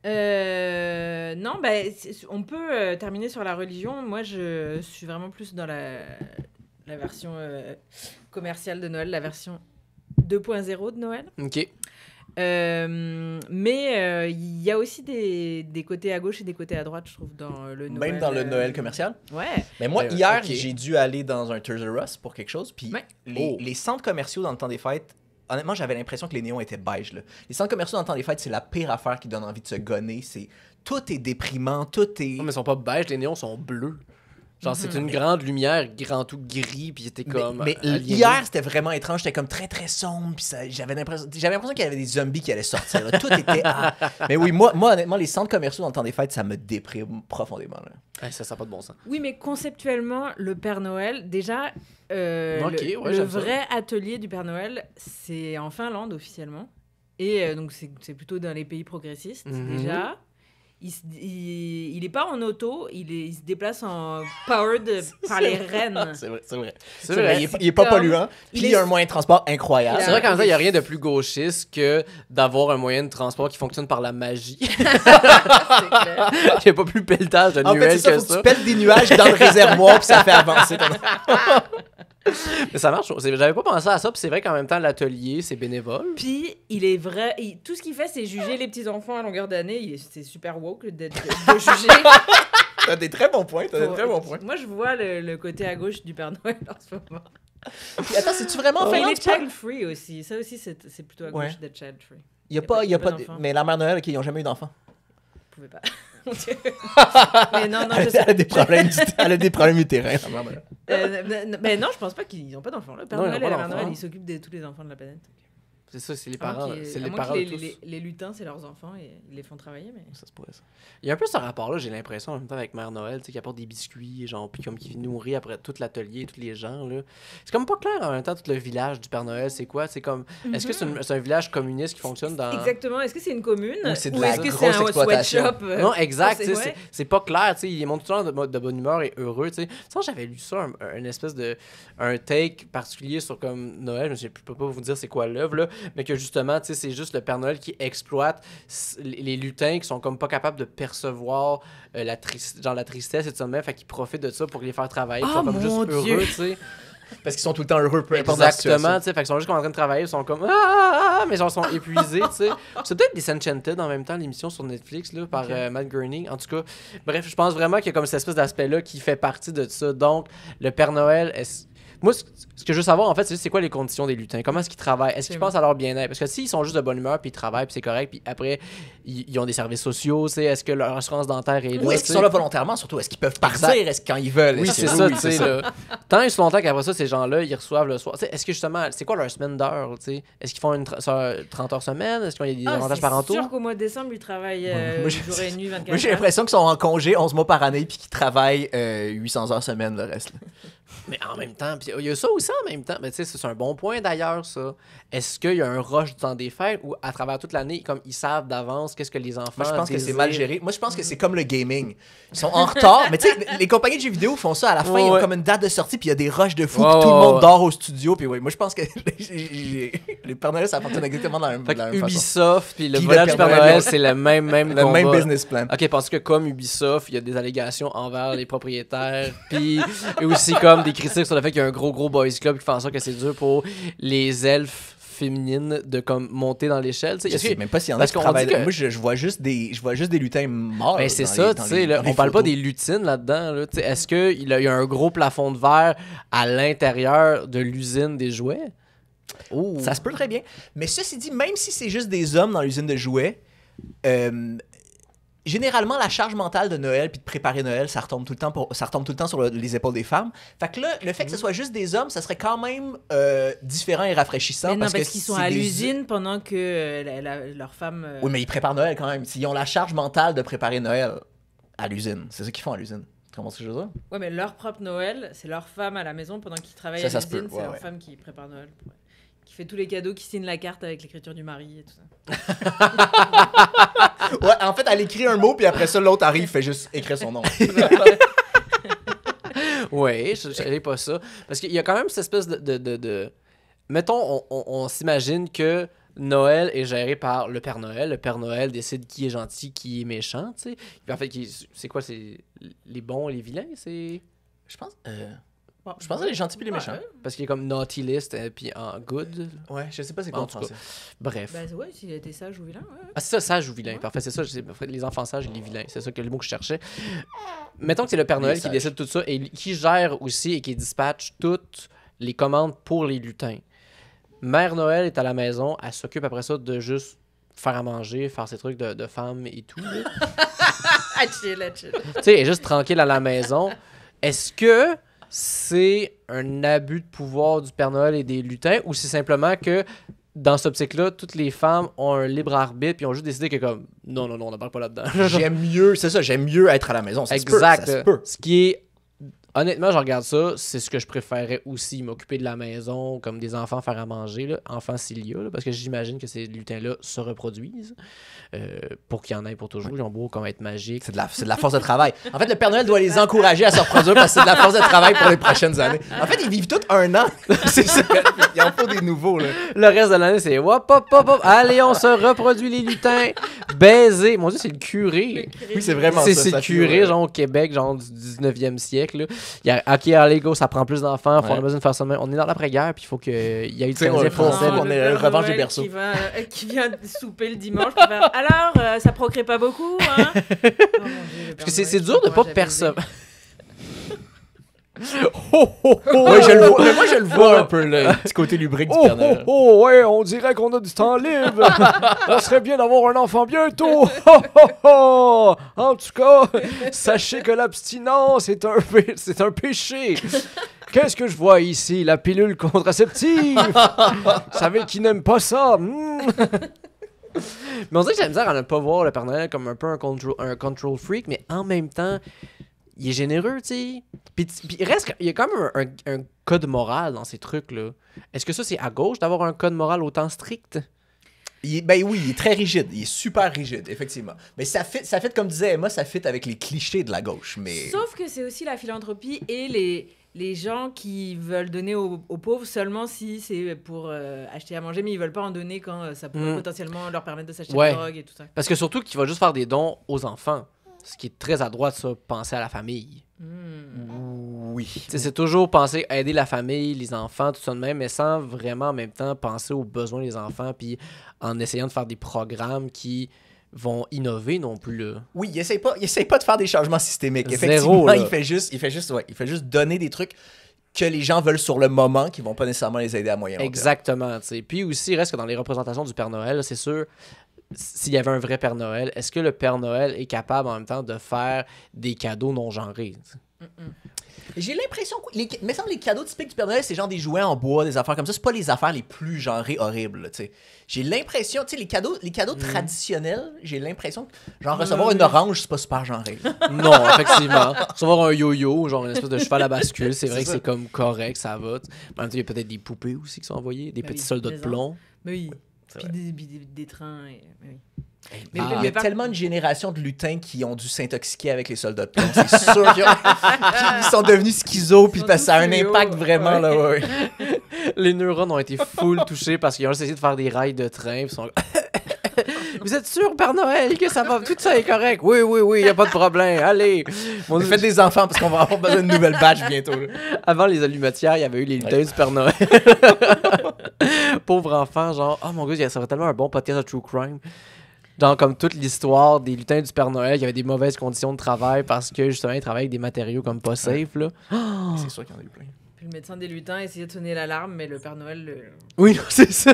Non, on peut terminer sur la religion. Moi, je suis vraiment plus dans la version commerciale de Noël, la version 2.0 de Noël. OK. Mais il y a aussi des côtés à gauche et des côtés à droite, je trouve, dans le Noël. Même dans le Noël commercial? Ouais. Mais moi, hier, j'ai dû aller dans un Toys R Us pour quelque chose. Puis ouais. les centres commerciaux dans le temps des fêtes, honnêtement, j'avais l'impression que les néons étaient beige. Là. Les centres commerciaux dans le temps des fêtes, c'est la pire affaire qui donne envie de se gonner. Tout est déprimant, tout est... Non, mais ils sont pas beige, les néons sont bleus. Genre, c'est une grande lumière, grand tout gris, puis c'était comme... Mais hier, c'était vraiment étrange. C'était comme très, très sombre, puis j'avais l'impression qu'il y avait des zombies qui allaient sortir. Là. Tout était... Mais oui, moi, honnêtement, les centres commerciaux dans le temps des fêtes, ça me déprime profondément. Là. Ça n'a pas de bon sens. Oui, mais conceptuellement, le Père Noël, déjà, le vrai atelier du Père Noël, c'est en Finlande, officiellement. Et donc, c'est plutôt dans les pays progressistes, déjà. il est pas en auto, il se déplace en powered par les rennes. C'est vrai. C'est vrai. Il est pas Comme- polluant, puis il il a est- un moyen de transport incroyable. C'est vrai qu'en même temps, il n'y a rien de plus gauchiste que d'avoir un moyen de transport qui fonctionne par la magie. C'est clair. Il n'y a pas plus pelletage de En fait, nuages c'est ça, que faut que ça. tu pètes des nuages dans le réservoir, puis ça fait avancer ton... Mais ça marche. J'avais pas pensé à ça, puis c'est vrai qu'en même temps, l'atelier, c'est bénévole. Puis, il est vrai. Tout ce qu'il fait, c'est juger les petits-enfants à longueur d'année. C'est super woke de juger. T'as des très bons points, Moi, je vois le côté à gauche du Père Noël en ce moment. Puis attends, c'est-tu vraiment Mais il Finlande? est child-free aussi. Ça aussi, c'est plutôt à gauche Ouais. d'être child-free. Il y a pas d'enfants. mais la mère Noël, OK, ils ont jamais eu d'enfants. Vous pouvez pas. Mon Dieu. Mais non, je sais. Elle a des problèmes utérins, la mère Noël. Mais non, je pense pas qu'ils n'ont pas d'enfants. Le Père Non, ils Noël ont et pas la Mère d'enfants. Noël, ils s'occupent de tous les enfants de la planète. C'est ça, c'est les À moins parents. qu'ils- C'est à les moins parents que de tous. les lutins, c'est leurs enfants et ils les font travailler. Mais... Ça se pourrait, ça. Il y a un peu ce rapport-là, j'ai l'impression, en même temps, avec Mère Noël, tu sais, qui apporte des biscuits, genre, puis comme qui nourrit après tout l'atelier, tous les gens, là. C'est comme pas clair en même temps, tout le village du Père Noël, c'est quoi? C'est comme. Est-ce que c'est un village communiste qui fonctionne dans. Exactement. Est-ce que c'est une commune Ou c'est de ou la est-ce que grosse c'est un exploitation? sweatshop Non, exact, c'est tu sais, vrai. c'est pas clair, tu sais, ils montrent tout le temps de bonne humeur et heureux, tu sais. Ça, j'avais lu ça, une espèce de. Un take particulier sur comme Noël, je peux pas vous dire c'est quoi l'œuvre, là, mais que justement, tu sais, c'est juste le Père Noël qui exploite les lutins qui sont comme pas capables de percevoir la tristesse et tout ça de même, fait qu'ils profitent de ça pour les faire travailler, ils Oh sont comme juste mon Dieu! heureux, tu sais. Parce qu'ils sont tout le temps heureux, peu importe la situation. Exactement, tu sais, fait qu'ils sont juste comme en train de travailler, ils sont comme mais genre ils sont épuisés, tu sais. C'est peut-être Disenchanted en même temps, l'émission sur Netflix là, par Matt Groening. En tout cas, bref, je pense vraiment qu'il y a comme cette espèce d'aspect-là qui fait partie de ça. Donc, le Père Noël, moi, ce que je veux savoir, en fait, c'est quoi les conditions des lutins? Comment est-ce qu'ils travaillent? Est-ce qu'ils pensent à leur bien-être? Parce que s'ils sont juste de bonne humeur, puis ils travaillent, puis c'est correct, puis après, ils ont des services sociaux, tu sais, est-ce que leur assurance dentaire est là? Ou est-ce qu'ils sont là volontairement, surtout? Est-ce qu'ils peuvent partir? Exact. Est-ce quand ils veulent? Oui, Est-ce c'est que- ça, oui, tu sais, là. Tant et si longtemps qu'après ça, ces gens-là, ils reçoivent le soir. Tu sais, est-ce que justement, c'est quoi leur semaine d'heures, tu sais? Est-ce qu'ils font une 30 heures semaine? Est-ce qu'il y a des avantages parentaux? C'est sûr qu'au mois de décembre, ils travaillent Moi, j'ai- jour et nuit, 24 Moi, j'ai heures. l'impression qu'ils sont en congé 11 mois par année puis qu'ils travaillent 800 heures semaine le reste. là. Mais en même temps, puis il y a ça aussi en même temps. Mais tu sais, c'est un bon point d'ailleurs, ça. Est-ce qu'il y a un rush du temps des fêtes ou à travers toute l'année, comme ils savent d'avance qu'est-ce que les enfants Moi, je pense que c'est désirent? mal géré. Moi, je pense que c'est comme le gaming. Ils sont en retard. Mais tu sais, les compagnies de jeux vidéo font ça à la fin. Ouais, Ils ont ouais. comme une date de sortie puis il y a des rushs de fou. Ouais, Puis tout le ouais, monde ouais. dort au studio. Puis oui, moi, je pense que les Père Noël, ça fonctionne exactement de la même, Fait de la que même façon. Ubisoft puis le Puis voyage le du Père Père Noël, Noël, c'est le même Le même combat. business plan. OK, parce que comme Ubisoft, il y a des allégations envers les propriétaires, puis et aussi comme des critiques sur le fait qu'il y a un gros boys club qui fait en sorte que c'est dur pour les elfes féminines de comme monter dans l'échelle. Tu sais. Je Est-ce sais que- même pas s'il y en a parce qui qu'on travaillent dit là. que- Moi, je vois juste des lutins morts. Ben, c'est dans ça, les- tu dans sais, les- là, dans les on parle pas photos. des lutines là-dedans. Là, tu sais, est-ce qu'il y a un gros plafond de verre à l'intérieur de l'usine des jouets? Oh. Ça se peut très bien. Mais ceci dit, même si c'est juste des hommes dans l'usine de jouets, généralement, la charge mentale de Noël puis de préparer Noël, ça retombe tout le temps sur les épaules des femmes. Fait que là, le fait que ce soit juste des hommes, ça serait quand même différent et rafraîchissant. Mais non, parce que qu'ils sont c'est à des- l'usine pendant que leur femme... Oui, mais ils préparent Noël quand même. Ils ont la charge mentale de préparer Noël à l'usine. C'est ça qu'ils font à l'usine. Tu comprends ce que je veux dire? Ouais, mais leur propre Noël, c'est leur femme à la maison pendant qu'ils travaillent Ça à se peut, l'usine, c'est ouais, leur ouais. femme qui prépare Noël. Ouais. Qui fait tous les cadeaux, qui signe la carte avec l'écriture du mari et tout ça. Ouais, en fait, elle écrit un mot, puis après ça, l'autre arrive, fait juste écrire son nom. Ouais, je savais pas ça. Parce qu'il y a quand même cette espèce de... Mettons, on s'imagine que Noël est géré par le Père Noël. Le Père Noël décide qui est gentil, qui est méchant, tu sais. Puis en fait, c'est quoi? C'est les bons et les vilains? C'est... Je pense que les gentils puis les méchants. Parce qu'il est comme naughty list puis en good. Ouais, je sais pas c'est quoi En en tout cas. français. Bref. Bah ouais, s'il était sage ou vilain, ouais. Ah, c'est ça, sage ou vilain. Parfait, c'est ça. Les enfants sages et les vilains. C'est ça que le mot que je cherchais. Mettons que c'est le Père Noël qui sages. décide tout ça et qui gère aussi et qui dispatche toutes les commandes pour les lutins. Mère Noël est à la maison. Elle s'occupe après ça de juste faire à manger, faire ses trucs de femme et tout. là. Ah, chill. Tu sais, elle est juste tranquille à la maison. Est-ce que c'est un abus de pouvoir du Père Noël et des lutins ou c'est simplement que dans cette optique-là, toutes les femmes ont un libre arbitre puis ont juste décidé que comme non, on n'embarque pas là-dedans. J'aime mieux, c'est ça, j'aime mieux être à la maison. Ça se peut, Exact. ça se peut. Ce qui est Honnêtement, je regarde ça, c'est ce que je préférais aussi, m'occuper de la maison, comme des enfants, faire à manger, là, enfants s'il y a, là, parce que j'imagine que ces lutins-là se reproduisent pour qu'il y en ait pour toujours. Ils ont beau comme être magiques. C'est de la force de travail. En fait, le Père Noël doit les encourager à se reproduire parce que c'est de la force de travail pour les prochaines années. En fait, ils vivent tous 1 an. C'est ça. Il en faut des nouveaux, là. Le reste de l'année, c'est hop, hop, hop, hop. Allez, on se reproduit les lutins. Baiser. Mon Dieu, c'est le curé. Oui, c'est vraiment C'est ça. le ça curé, fait, genre au Québec, genre du 19e siècle. Là. Il y a, OK, allez, go, ça prend plus d'enfants. On a besoin de faire ça de même. On est dans l'après-guerre, puis il faut qu'il y ait du Canadien français. On est revanche des berceaux. Qui vient souper le dimanche pour faire alors, ça procrée pas beaucoup, hein? Oh, mon Dieu, Parce que c'est dur de pas percevoir. Ouais, je le vois. Mais moi, je le vois un peu, le petit côté lubrique du Père Noël. Ouais, on dirait qu'on a du temps libre. On serait bien d'avoir un enfant bientôt. En tout cas, sachez que l'abstinence est un péché. Qu'est-ce que je vois ici? La pilule contraceptive. Vous savez qui n'aime pas ça? Mais on dirait que j'ai la misère à ne pas voir le Père Noël comme un peu un control freak, mais en même temps, il est généreux, tu sais. Puis il y a quand même un code moral dans ces trucs-là. Est-ce que ça, c'est à gauche d'avoir un code moral autant strict? Ben oui, il est très rigide. Il est super rigide, effectivement. Mais ça fit, comme disait Emma, ça fit avec les clichés de la gauche. Mais... Sauf que c'est aussi la philanthropie et les gens qui veulent donner aux pauvres seulement si c'est pour acheter à manger, mais ils veulent pas en donner quand ça pourrait potentiellement leur permettre de s'acheter de la drogue et tout ça. Parce que surtout qu'il va juste faire des dons aux enfants. Ce qui est très à droite, ça, penser à la famille. Oui. T'sais, c'est toujours penser à aider la famille, les enfants, tout ça de même, mais sans vraiment en même temps penser aux besoins des enfants, puis en essayant de faire des programmes qui vont innover non plus. Là. Oui, il essaie pas de faire des changements systémiques. Zéro, Effectivement, là. il fait juste donner des trucs que les gens veulent sur le moment, qui vont pas nécessairement les aider à moyen long terme. Exactement. T'sais. Puis aussi, il reste que dans les représentations du Père Noël, là, c'est sûr, s'il y avait un vrai Père Noël, est-ce que le Père Noël est capable en même temps de faire des cadeaux non genrés? J'ai l'impression que il me semble que les cadeaux typiques du Père Noël, c'est genre des jouets en bois, des affaires comme ça. C'est pas les affaires les plus genrées horribles, tu sais. J'ai l'impression, tu sais, les cadeaux traditionnels, j'ai l'impression que, genre, recevoir une orange, c'est pas super genré. Non, effectivement. Recevoir un yo-yo, genre une espèce de cheval à bascule, c'est vrai que c'est comme correct, ça va. En même temps, il y a peut-être des poupées aussi qui sont envoyées, des petits soldats de plomb. Mais oui. Puis des trains. Oui. Mais il y a tellement une génération de lutins qui ont dû s'intoxiquer avec les soldats de plomb. C'est sûr qu'ils sont devenus schizo, puis ça a un impact vraiment, là, ouais. Les neurones ont été full touchés parce qu'ils ont essayé de faire des rails de train, puis sont... Vous êtes sûr, Père Noël, que ça va, tout ça est correct? Oui, il n'y a pas de problème, allez. Faites des enfants parce qu'on va avoir besoin d'une nouvelle batch bientôt. Là. Avant les allumetières, il y avait eu les lutins du Père Noël. Pauvre enfant, genre, oh mon Dieu, ça serait tellement un bon podcast de True Crime. Genre, comme toute l'histoire des lutins du Père Noël, il y avait des mauvaises conditions de travail parce que, justement, ils travaillaient avec des matériaux comme pas safe, là. Oh! C'est sûr qu'il y en a eu plein. Puis le médecin des lutins essayait de sonner l'alarme, mais le Père Noël... Oui, c'est ça.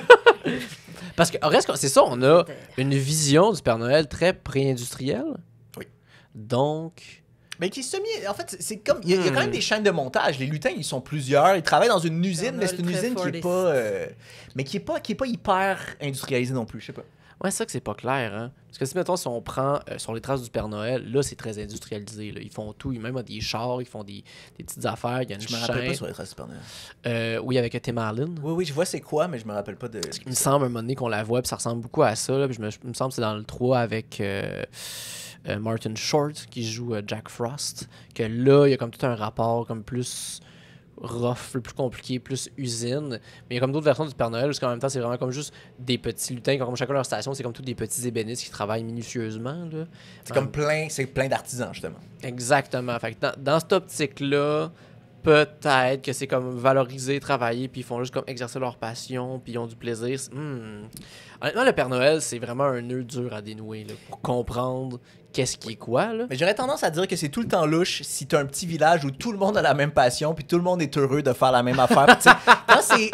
Parce que, reste, c'est ça, on a une vision du Père Noël très pré-industrielle. Oui. Donc... Mais qui est en fait, c'est comme... Il y a quand même des chaînes de montage. Les lutins, ils sont plusieurs. Ils travaillent dans une usine, mais c'est une usine qui est pas... mais qui est pas hyper industrialisée non plus, je sais pas. Ouais, c'est ça que c'est pas clair, hein. Parce que si, mettons, si on prend sur les traces du Père Noël, là, c'est très industrialisé, là. Ils font tout, ils même des chars, ils font des petites affaires, il y a une chaîne. Je me rappelle pas sur les traces du Père Noël. Oui, avec Tim Allen. Oui, je vois c'est quoi, mais je me rappelle pas de... Il me semble, un moment donné, qu'on la voit, puis ça ressemble beaucoup à ça, là, puis il me semble que c'est dans le 3 avec... Martin Short qui joue Jack Frost, que là, il y a comme tout un rapport comme plus rough, plus compliqué, plus usine. Mais il y a comme d'autres versions du Père Noël, parce qu'en même temps, c'est vraiment comme juste des petits lutins, comme chacun leur station, c'est comme tous des petits ébénistes qui travaillent minutieusement. Là. C'est plein d'artisans, justement. Exactement. Fait que dans cette optique-là, peut-être que c'est comme valoriser, travailler, puis ils font juste comme exercer leur passion, puis ils ont du plaisir. Honnêtement, le Père Noël, c'est vraiment un nœud dur à dénouer, là, pour comprendre qu'est-ce qui est quoi, là. Mais j'aurais tendance à dire que c'est tout le temps louche si t'as un petit village où tout le monde a la même passion, puis tout le monde est heureux de faire la même affaire.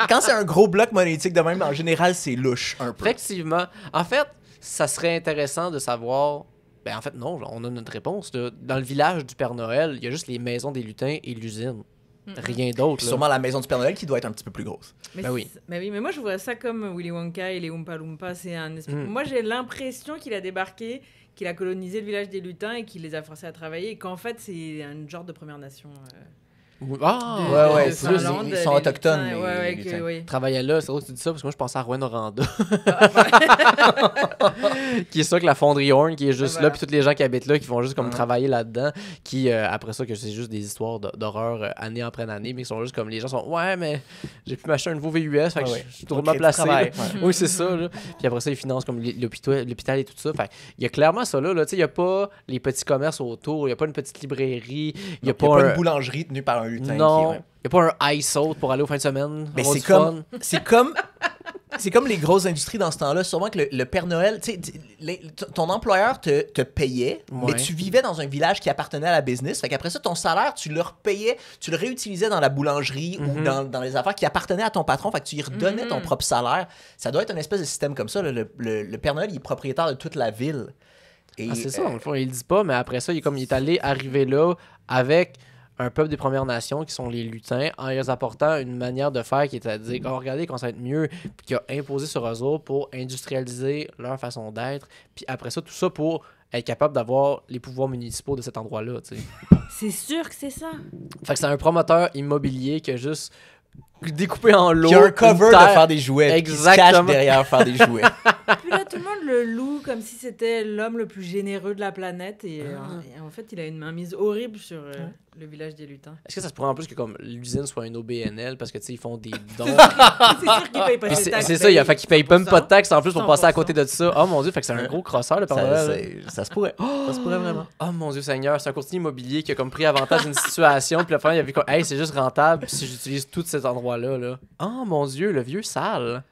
Quand c'est un gros bloc monétique de même, en général, c'est louche un peu. Effectivement. En fait, ça serait intéressant de savoir... Ben en fait, non, on a notre réponse. Là. Dans le village du Père Noël, il y a juste les maisons des lutins et l'usine. Rien d'autre. Sûrement la maison du Père Noël qui doit être un petit peu plus grosse. Mais oui. Mais moi je vois ça comme Willy Wonka et les Oompa Loompa. C'est un Moi j'ai l'impression qu'il a débarqué, qu'il a colonisé le village des lutins et qu'il les a forcés à travailler et qu'en fait c'est un genre de Première Nation. Ah! Ouais, de c'est Finlande, ils sont les autochtones, lutins, les ouais, lutins. oui. Travaillait là, c'est drôle que tu dis ça parce que moi je pensais à Rouen Noranda. Qui est ça que la fonderie Horn qui est juste Voilà. là, puis tous les gens qui habitent là qui vont juste comme Ouais. travailler là-dedans, qui après ça que c'est juste des histoires d'horreur année après année, mais qui sont juste comme les gens sont ouais mais j'ai pu m'acheter un nouveau VUS, fait que Ouais, je suis On drôlement crée du placé. travail, là. ouais. Oui c'est ça là. Puis après ça ils financent comme l'hôpital et tout ça. Fait il y a clairement ça là, tu sais il y a pas les petits commerces autour, il y a pas une petite librairie, il y a Donc, il y a pas un une boulangerie tenue par un lutin. non, qui- ouais. il y a pas un ice out pour aller aux fins de semaine. Mais avoir c'est du comme, fun. c'est comme les grosses industries dans ce temps-là. Sûrement que le Père Noël, tu sais, ton employeur te payait, mais Ouais. tu vivais dans un village qui appartenait à la business. Fait qu'après ça, ton salaire, tu le repayais, tu le réutilisais dans la boulangerie ou Mhm. dans les affaires qui appartenaient à ton patron. Fait que tu y redonnais ton propre salaire. Ça doit être une espèce de système comme ça. Là. Le Père Noël, il est propriétaire de toute la ville. Et, Ah, c'est ça, dans le fond, il le dit pas, mais après ça, il est allé arriver là avec un peuple des Premières Nations qui sont les lutins, en leur apportant une manière de faire qui est à dire oh, regardez comment ça va être mieux, puis qui a imposé sur eux autres pour industrialiser leur façon d'être, puis après ça, tout ça pour être capable d'avoir les pouvoirs municipaux de cet endroit-là, tu sais. C'est sûr que c'est ça. Fait que c'est un promoteur immobilier qui a juste découpé en lots. Qui a un cover une de terre. faire des jouets. Exactement. Qui se cache derrière faire des jouets. Puis là, tout le monde le loue comme si c'était l'homme le plus généreux de la planète. Et, et en fait, il a une mainmise horrible sur le village des lutins. Est-ce que ça se pourrait en plus que comme l'usine soit une OBNL parce que tu sais ils font des dons. C'est sûr qu'il paye pas Puis ses taxes. c'est ça, il a fait qu'il paye même pas de taxes en plus pour passer à 100%. côté de ça. Oh mon dieu, fait que c'est un gros crosseur le Père Noël. Ça se pourrait. Ça se pourrait vraiment. Oh mon dieu Seigneur, c'est un courtier immobilier qui a comme pris avantage d'une situation, puis le frère il a vu comme hey, c'est juste rentable si j'utilise tout cet endroit-là là. Oh mon dieu, le vieux sale.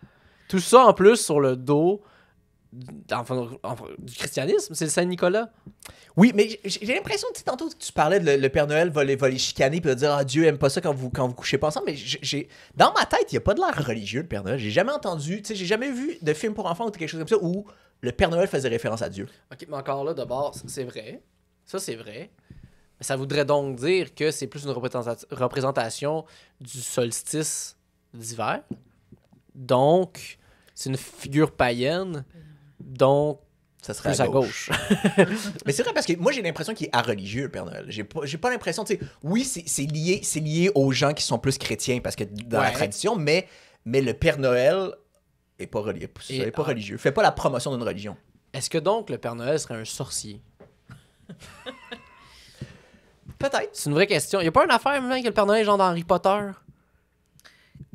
Tout ça en plus sur le dos du christianisme, c'est le Saint-Nicolas. Oui, mais j'ai l'impression que tantôt que tu parlais de le Père Noël va les chicaner puis va dire ah Dieu aime pas ça quand vous couchez pas ensemble, mais dans ma tête il y a pas de l'air religieux le Père Noël. J'ai jamais entendu, tu sais, j'ai jamais vu de film pour enfants ou quelque chose comme ça où le Père Noël faisait référence à Dieu. Ok, mais encore là d'abord, c'est vrai. Ça c'est vrai. Mais ça voudrait donc dire que c'est plus une représentation du solstice d'hiver. Donc, c'est une figure païenne. Donc, Ça serait plus à gauche. Mais c'est vrai parce que moi j'ai l'impression qu'il est religieux le Père Noël. J'ai pas l'impression, tu sais, oui c'est lié aux gens qui sont plus chrétiens parce que dans la Ouais. tradition, mais le Père Noël est pas religieux. Et- Pas religieux. Fait pas la promotion d'une religion. Est-ce que donc le Père Noël serait un sorcier? Peut-être. C'est une vraie question. Il n'y a pas une affaire même que le Père Noël est genre dans Harry Potter?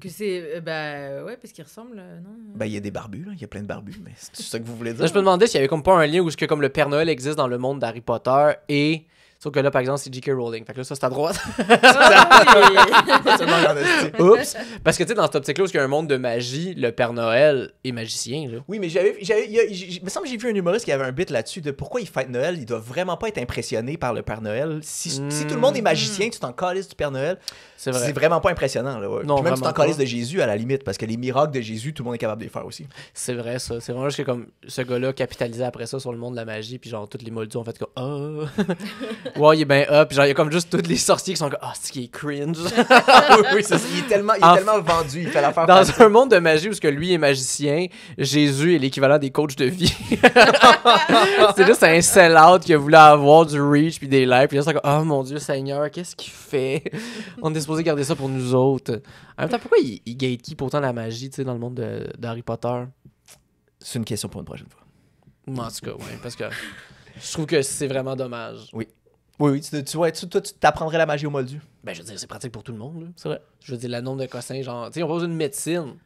Que c'est. Ouais, parce qu'il ressemble, non? Ben, il y a des barbus, là. Il y a plein de barbus, mais c'est ça que vous voulez Là, dire? je me demandais s'il y avait comme pas un lien où est-ce que comme le Père Noël existe dans le monde d'Harry Potter et... Sauf que là, par exemple, c'est J.K. Rowling. Fait que là, ça, c'est à droite. Pas seulement en esti. Oups! Parce que, tu sais, dans cette optique-là, où il y a un monde de magie, le Père Noël est magicien, là. Oui, mais il me semble que j'ai vu un humoriste qui avait un bit là-dessus de pourquoi il fête Noël. Il doit vraiment pas être impressionné par le Père Noël. Si tout le monde est magicien, tu t'en calisses du Père Noël, C'est vrai. c'est vraiment pas impressionnant. Là, ouais. Non, Puis même tu vraiment t'en calisses pas. de Jésus à la limite, parce que les miracles de Jésus, tout le monde est capable de les faire aussi. C'est vrai, ça. C'est vraiment juste que comme ce gars-là capitalisait après ça sur le monde de la magie, puis genre, tous les moldus ont fait comme oh. Ouais, il est bien up, puis genre, il y a comme juste tous les sorciers qui sont comme ah, c'est qui est cringe. Oui, c'est ça. Il est tellement vendu, il fait l'affaire Dans facile. un monde de magie où ce que lui est magicien, Jésus est l'équivalent des coachs de vie. C'est juste un sell-out qui a voulu avoir du reach puis des likes, puis là c'est comme oh mon Dieu Seigneur, qu'est-ce qu'il fait? On est supposé garder ça pour nous autres. En même temps, pourquoi il gatekeep autant la magie, tu sais, dans le monde d'Harry Potter? C'est une question pour une prochaine fois. En tout cas, ouais, parce que je trouve que c'est vraiment dommage. Oui, tu vois, toi, tu t'apprendrais la magie au moldu. Ben, je veux dire, c'est pratique pour tout le monde, là. C'est vrai. Je veux dire, le nombre de cossins, genre, tu sais, on pose une médecine.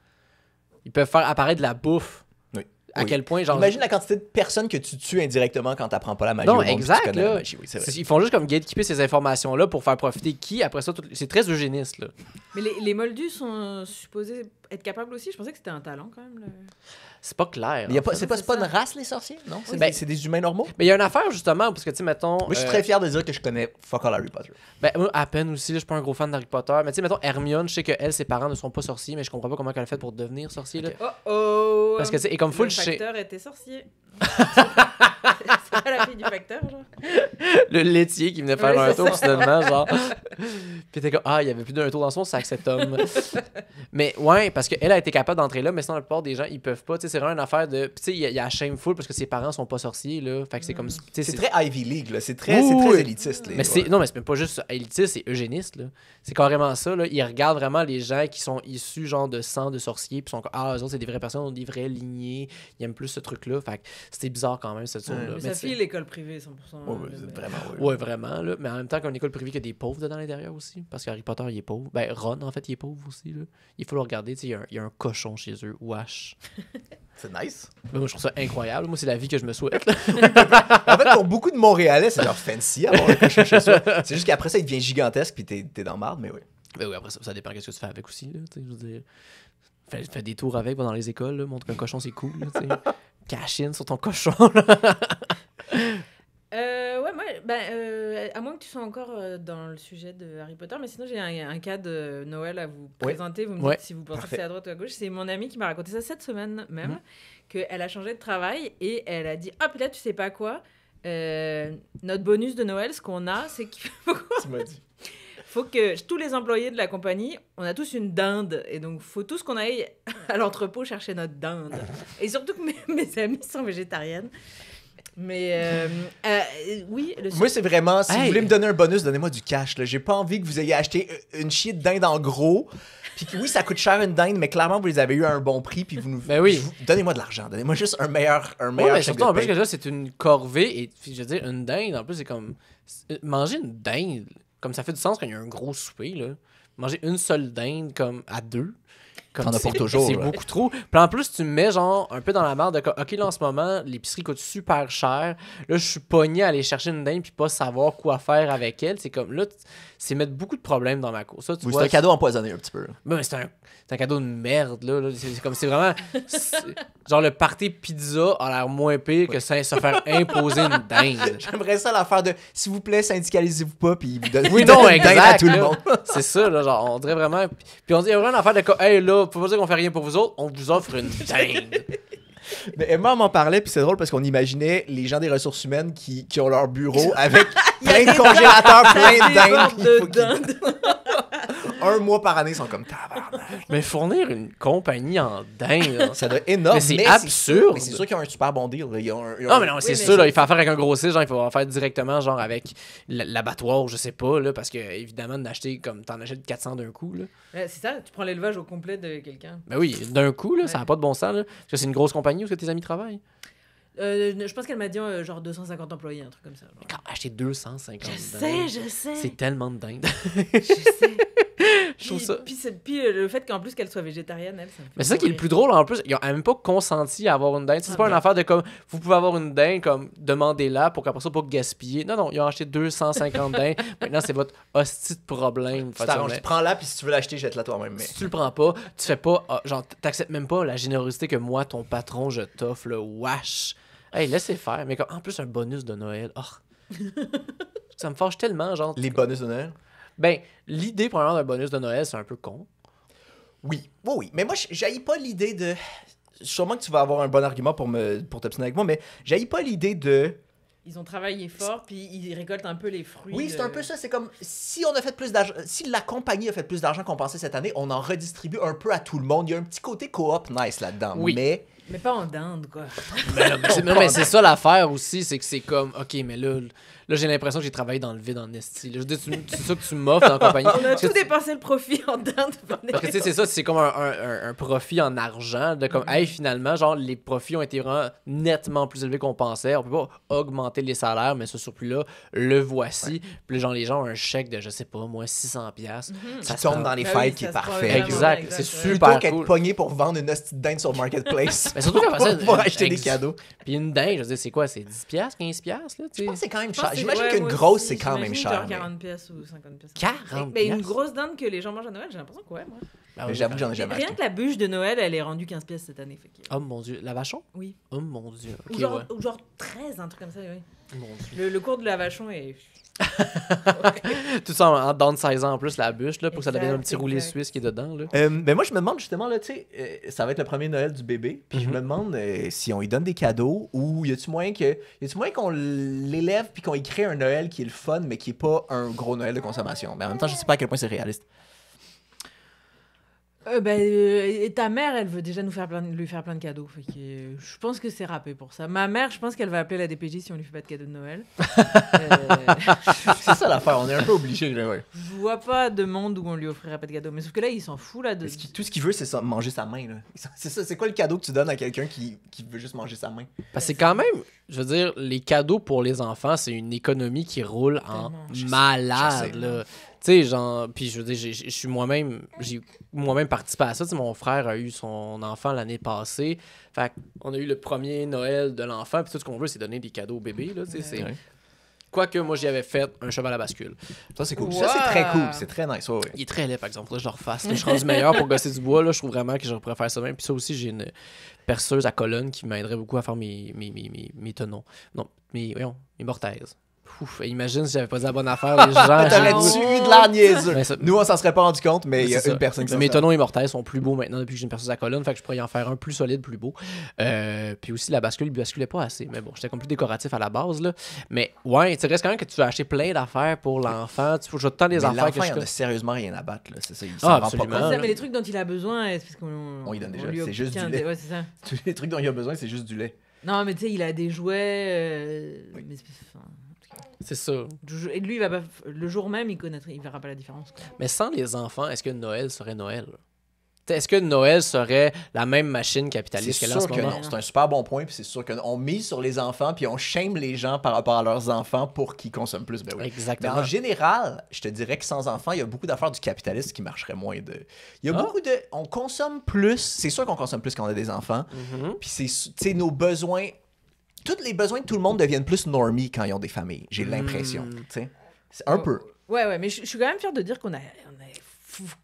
Ils peuvent faire apparaître de la bouffe. Oui. À quel point, genre. Imagine la quantité de personnes que tu tues indirectement quand t'apprends pas la magie Non, au monde, exact, puis tu connais là. la magie. Oui, c'est vrai. Ils font juste comme gatekeeper ces informations-là pour faire profiter qui, après ça, c'est très eugéniste, là. Mais les moldus sont supposés être capables aussi. Je pensais que c'était un talent quand même. C'est pas clair. Mais y a en pas, fait. c'est pas c'est une ça. race, les sorciers? Non? C'est Ben- c'est des humains normaux? Mais il y a une affaire, justement, parce que, tu sais, mettons. Moi, je suis très fier de dire que je connais fuck all Harry Potter. Ben, moi, à peine aussi, là, je suis pas un gros fan d'Harry Potter. Mais, tu sais, mettons, Hermione, je sais que elle, ses parents ne sont pas sorciers, mais je comprends pas comment elle a fait pour devenir sorcier, là. Oh oh! Parce que, tu sais, et comme full, le je sais. facteur était sorcier. C'est pas la fille du facteur, genre? Le laitier qui venait faire Oui, un c'est tour, ça. finalement, genre. Puis t'es comme, il y avait plus d'un tour dans son sac, cet homme. Mais ouais, parce qu'elle a été capable d'entrer là, mais sinon, la plupart des gens, ils peuvent pas. Tu sais, c'est vraiment une affaire de. Puis tu sais, il y a shameful parce que ses parents sont pas sorciers, là. Fait que c'est comme. Tu sais, C'est très Ivy League, là. C'est très Oui. élitiste. Mais c'est non, mais c'est même pas juste élitiste, c'est eugéniste, là. C'est carrément ça, là. Ils regardent vraiment les gens qui sont issus, genre, de sang de sorciers, puis sont comme, eux autres, c'est des vraies personnes, ont des vraies lignées. Ils aiment plus ce truc-là. Fait que c'était bizarre quand même, cette chose-là. Mais sa fille, l'école privée, 100%. Vraiment, Ouais, vraiment, là. Mais en même temps, qu'une école privée, qu'il y a des pauvres dedans à l'intérieur aussi. Parce qu'Harry Potter, il est pauvre. Ben, Ron, en fait, il est pauvre aussi, là. Il faut le regarder, tu sais, il y a un cochon chez eux. Wesh. C'est nice. Ben, moi, je trouve ça incroyable. Moi, c'est la vie que je me souhaite, là. En fait, pour beaucoup de Montréalais, c'est genre fancy avoir un cochon chez soi. C'est juste qu'après ça, il devient gigantesque puis t'es dans marde, mais oui. Ben oui, après ça dépend qu'est-ce que tu fais avec aussi, là. Tu sais, je veux dire. Fais des tours avec, va dans les écoles, là, montre qu'un cochon, c'est cool, là, tu sais. Cash in sur ton cochon, là. Ouais, moi, à moins que tu sois encore dans le sujet de Harry Potter, mais sinon j'ai un cas de Noël à vous présenter. Vous me dites si vous pensez que c'est à droite ou à gauche. C'est mon amie qui m'a raconté ça cette semaine même, qu'elle a changé de travail et elle a dit ah peut-être tu sais pas quoi, notre bonus de Noël, ce qu'on a, c'est qu'il Tu m'as dit. faut que tous les employés de la compagnie, on a tous une dinde et donc faut tous qu'on aille à l'entrepôt chercher notre dinde. Et surtout que mes amies sont végétariennes. Mais oui, moi, c'est vraiment, si vous voulez me donner un bonus, donnez-moi du cash. Là. J'ai pas envie que vous ayez acheté une chier de dinde en gros. Puis que oui, ça coûte cher une dinde, mais clairement, vous les avez eu à un bon prix. Puis vous nous. Ben oui. Donnez-moi de l'argent. Donnez-moi juste un meilleur mais chèque surtout, de en plus, paye. que là, c'est une corvée. Et je veux dire, une dinde, en plus, c'est comme. Manger une dinde, comme ça fait du sens quand il y a un gros souper, là. Manger une seule dinde, comme à deux. T'en as pour toujours. C'est là. beaucoup trop. Puis en plus, tu me mets genre un peu dans la merde de OK, là en ce moment, l'épicerie coûte super cher. Là, je suis pogné à aller chercher une dinde puis pas savoir quoi faire avec elle. C'est comme là, c'est mettre beaucoup de problèmes dans ma course. Ça, Oui, c'est un cadeau empoisonné un petit peu. Mais c'est un cadeau de merde, là. C'est comme, c'est vraiment. Genre, le party pizza a l'air moins pire que se faire imposer une dinde. J'aimerais ça l'affaire de s'il vous plaît, syndicalisez-vous pas, puis vous donnez Oui, une non, dinde à exact. tout le là. monde. C'est ça, là. Genre, on dirait vraiment. Puis on dit, il y a vraiment une affaire de quoi, hey, là, faut pas dire qu'on fait rien pour vous autres, on vous offre une dinde. Mais Emma m'en parlait, puis c'est drôle parce qu'on imaginait les gens des ressources humaines qui ont leur bureau avec plein de congélateurs, plein de dindes. puis il faut qu'ils- dinde. Un mois par année, ils sont comme tabarnak. Mais fournir une compagnie en dinde, là. Ça doit être énorme. Mais c'est absurde. Mais c'est sûr qu'ils ont un super bon deal. Là. Ils ont Non, mais non, c'est mais ça, là. c'est- Il faut en faire avec un grossiste, genre, il faut en faire directement, genre, avec l'abattoir, je sais pas, là, parce que, évidemment, d'acheter comme t'en achètes 400 d'un coup, là. C'est ça, tu prends l'élevage au complet de quelqu'un. Ben oui, d'un coup, là, ça Ouais. n'a pas de bon sens, là. Parce que c'est une grosse compagnie où est-ce que tes amis travaillent. Je pense qu'elle m'a dit genre 250 employés, un truc comme ça. genre. Quand acheter 250 Je dindes, sais, je sais. c'est tellement de dindes. Je sais. Je trouve ça. Puis le fait qu'en plus qu'elle soit végétarienne, elle, ça me fait Mais c'est ça qui est le mourir. plus drôle en plus. Ils ont même pas consenti à avoir une dinde. C'est Ah pas ben. une affaire de comme vous pouvez avoir une dinde, comme demandez-la pour qu'après ça, pas gaspiller. Non, non, ils ont acheté 250 dindes. Maintenant, c'est votre hostie de problème. Tu t'arranges, prends-la, puis si tu veux l'acheter, jette-la toi-même. Mais... Si tu le prends pas, tu fais pas. Genre, t'acceptes même pas la générosité que moi, ton patron, je t'offre, le wash. Hey, laissez faire. Mais en plus, un bonus de Noël. Oh. Ça me fâche tellement, genre. Les bonus de Noël? Ben, l'idée, premièrement, d'un bonus de Noël, c'est un peu con. Oui, oui. Mais moi, j'haïs pas l'idée de... Sûrement que tu vas avoir un bon argument pour t'obstiner avec moi, mais j'haïs pas l'idée de... Ils ont travaillé fort, puis ils récoltent un peu les fruits. Oui, c'est un peu ça. C'est comme si on a fait plus d'argent, si la compagnie a fait plus d'argent qu'on pensait cette année, on en redistribue un peu à tout le monde. Il y a un petit côté coop nice là-dedans. Oui. Mais pas en dinde, quoi. Mais c'est ça l'affaire aussi, c'est que c'est comme, OK, mais là j'ai l'impression que j'ai travaillé dans le vide en esti. Là. Je veux dire, c'est ça que tu m'offres dans la compagnie. On a Parce que tout dépensé le profit en dinde. Parce que tu sais, c'est ça, c'est comme un profit en argent, de comme, hey, finalement, genre, les profits ont été vraiment nettement plus élevés qu'on pensait. On peut pas augmenter les salaires, mais ce surplus-là, le voici. Puis là, genre, les gens ont un chèque de, je sais pas, moi, 600$. Ça se tombe prend- dans les Ben oui, fêtes qui ça est se prend parfait. vraiment, Exact, exact, c'est ouais. super Plutôt qu'être cool. pogné pour vendre une hostie de dinde sur Marketplace. Mais surtout qu'après ça, pour pouvoir acheter des cadeaux. Puis une dinde, je veux dire, c'est quoi? C'est 10$, 15$, là, tu Je sais? pense que c'est quand même Je pense cher. que J'imagine ouais, qu'une moi grosse, aussi, c'est quand même j'imagine cher. genre mais- 40 pièces ou 50 pièces. 40$? Mais une grosse dinde que les gens mangent à Noël, j'ai l'impression que ouais, moi. Ah Mais oui, j'avoue que j'en ai jamais Rien acheté. que la bûche de Noël, elle est rendue 15 pièces cette année. Fait que... Oh mon dieu, la vachon? Oui. Oh mon dieu. Ok, Ou, genre, ouais. ou genre 13, un truc comme ça, oui. Mon dieu. Le cours de la vachon est... Tout ça en downsizant en plus la bûche là, pour que ça devienne un petit Exact, roulé exact. suisse qui est dedans. Là. Ben moi, je me demande justement, là, tu sais, ça va être le premier Noël du bébé, puis je me demande si on lui donne des cadeaux ou y a-tu moyen qu'on l'élève puis qu'on y crée un Noël qui est le fun, mais qui est pas un gros Noël de consommation. Mais en même temps, je sais pas à quel point c'est réaliste. Et ta mère, elle veut déjà lui faire plein de cadeaux. Fait que, je pense que c'est râpé pour ça. Ma mère, je pense qu'elle va appeler la DPJ si on lui fait pas de cadeau de Noël. C'est ça l'affaire, on est un peu obligé. Ouais. Je vois pas de monde où on lui offrirait pas de cadeau. Mais sauf que là, il s'en fout là de. Tout ce qu'il veut, c'est ça, manger sa main. Là. C'est ça, c'est quoi le cadeau que tu donnes à quelqu'un qui veut juste manger sa main? Parce que c'est quand même, je veux dire, les cadeaux pour les enfants, c'est une économie qui roule en Tellement. malade. Je sais. Là. Tu sais, genre, puis je veux dire, j'ai moi-même participé à ça. Tu sais, mon frère a eu son enfant l'année passée. Fait qu'on a eu le premier Noël de l'enfant, puis tout ce qu'on veut, c'est donner des cadeaux au bébé. Là, tu sais, c'est... Ouais. Quoique, moi, j'y avais fait un cheval à bascule. Ça, c'est cool. Wow. Ça, c'est très cool. C'est très nice. Ouais. Il est très laid, par exemple. Là, je le refasse. Là, je suis rendu meilleur pour gosser du bois. Là, je trouve vraiment que je pourrais faire ça même. Puis ça aussi, j'ai une perceuse à colonne qui m'aiderait beaucoup à faire mes tenons. Non, mes mortaises. Ouf, imagine si j'avais pas dit la bonne affaire, les gens. T'aurais-tu eu de l'air niaiseux? Mais ça- Nous, on s'en serait pas rendu compte, mais il y a c'est une ça. personne qui Mes s'en tonneaux et mortaises sont plus beaux maintenant depuis que j'ai une perceuse à colonne, fait que je pourrais y en faire un plus solide, plus beau. Puis aussi, la bascule, il basculait pas assez. Mais bon, j'étais comme plus décoratif à la base, là. Mais ouais, tu reste quand même que tu veux acheter plein d'affaires pour l'enfant. Tu faut tant des Mais affaires l'enfant, que il je en a sérieusement rien à battre. Là. C'est ça, il s'en Ah, rend pas absolument. compte. C'est ça, là. mais les trucs dont il a besoin, c'est parce qu'on On lui donne déjà, lui c'est juste du obtient lait. Ouais, c'est ça. Tous les trucs dont il a besoin, c'est juste du lait. Non, mais tu sais, il a des jouets. Oui. Mais enfin, C'est ça. et lui, il va pas, le jour même, il verra pas la différence. Quoi. Mais sans les enfants, est-ce que Noël serait Noël? T'sais, est-ce que Noël serait la même machine C'est capitaliste qu'elle est en sûr ce que moment? non. C'est un super bon point, puis c'est sûr qu'on mise sur les enfants, puis on shame les gens par rapport à leurs enfants pour qu'ils consomment plus. Ben oui. Mais Exactement. en général, je te dirais que sans enfants, il y a beaucoup d'affaires du capitalisme qui marcheraient moins. Il y a beaucoup de... On consomme plus. C'est sûr qu'on consomme plus quand on a des enfants. Mhm. Puis c'est, tu sais, nos besoins... Tous les besoins de tout le monde deviennent plus normies quand ils ont des familles. J'ai l'impression. Tu sais. C'est un peu. Ouais, mais je suis quand même fière de dire qu'on a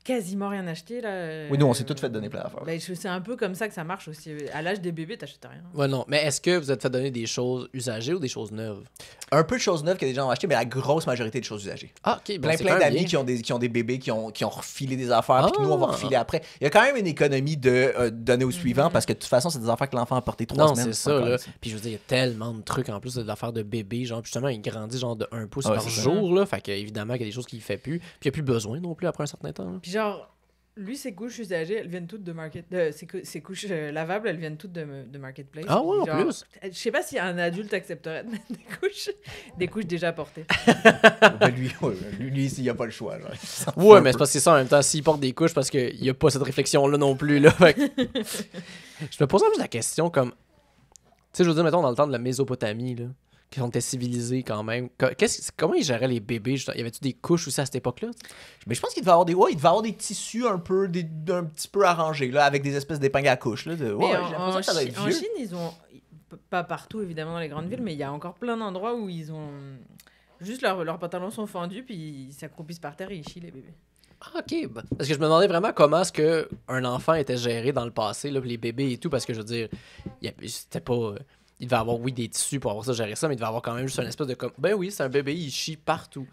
quasiment rien acheté là. Oui, nous, on s'est tous fait donner plein d'affaires. C'est un peu comme ça que ça marche aussi. À l'âge des bébés, t'achètes rien. Ouais, non. Mais est-ce que vous êtes fait donner des choses usagées ou des choses neuves? Un peu de choses neuves que des gens ont acheté, mais la grosse majorité de choses usagées. Ah, ok. Bon, Plein c'est quand même d'amis bien. qui ont des bébés qui ont refilé des affaires, puis que nous, on va Ah. refiler après. Il y a quand même une économie de donner au suivant, parce que de toute façon, c'est des affaires que l'enfant a porté 3 Non, semaines. c'est ça, encore là. ici. Puis je veux dire, il y a tellement de trucs en plus de l'affaire de bébé. Genre, justement, il grandit genre de 1 pouce Ouais, par c'est ça. jour, là. Fait qu'évidemment, il y a des choses qu'il fait plus. Puis il n'y a plus besoin non plus après un certain temps. Là. Puis genre, lui, ses couches usagées, elles viennent toutes de ses couches lavables, elles viennent toutes de Marketplace. Ah ouais, en Genre, plus. Je sais pas si un adulte accepterait de mettre des couches déjà portées. Ben, lui, il n'y a pas le choix. Genre. Il s'en fout Ouais, un mais peu. c'est parce que c'est ça en même temps. S'il porte des couches, parce qu'il n'y a pas cette réflexion-là non plus, là. Fait que- je me pose en plus la question comme. Tu sais, je veux dire, mettons, dans le temps de la Mésopotamie, là, qui ont été civilisés quand même. Comment ils géraient les bébés? Y avait-tu des couches aussi à cette époque-là? Mais je pense qu'il devait avoir il devait avoir des tissus un petit peu arrangés, là, avec des espèces d'épingles à couches. Là, Mais j'ai l'impression que ça doit être En vieux. Chine, ils ont. Pas partout, évidemment, dans les grandes villes, mais il y a encore plein d'endroits où ils ont. Juste leurs pantalons sont fendus, puis ils s'accroupissent par terre et ils chient les bébés. Ah, ok. Parce que je me demandais vraiment comment est-ce qu'un enfant était géré dans le passé, là, puis les bébés et tout, parce que je veux dire, c'était pas. Il devait avoir, oui, des tissus pour avoir ça, gérer ça, mais il devait avoir quand même juste un espèce de comme. Ben oui, c'est un bébé, il chie partout.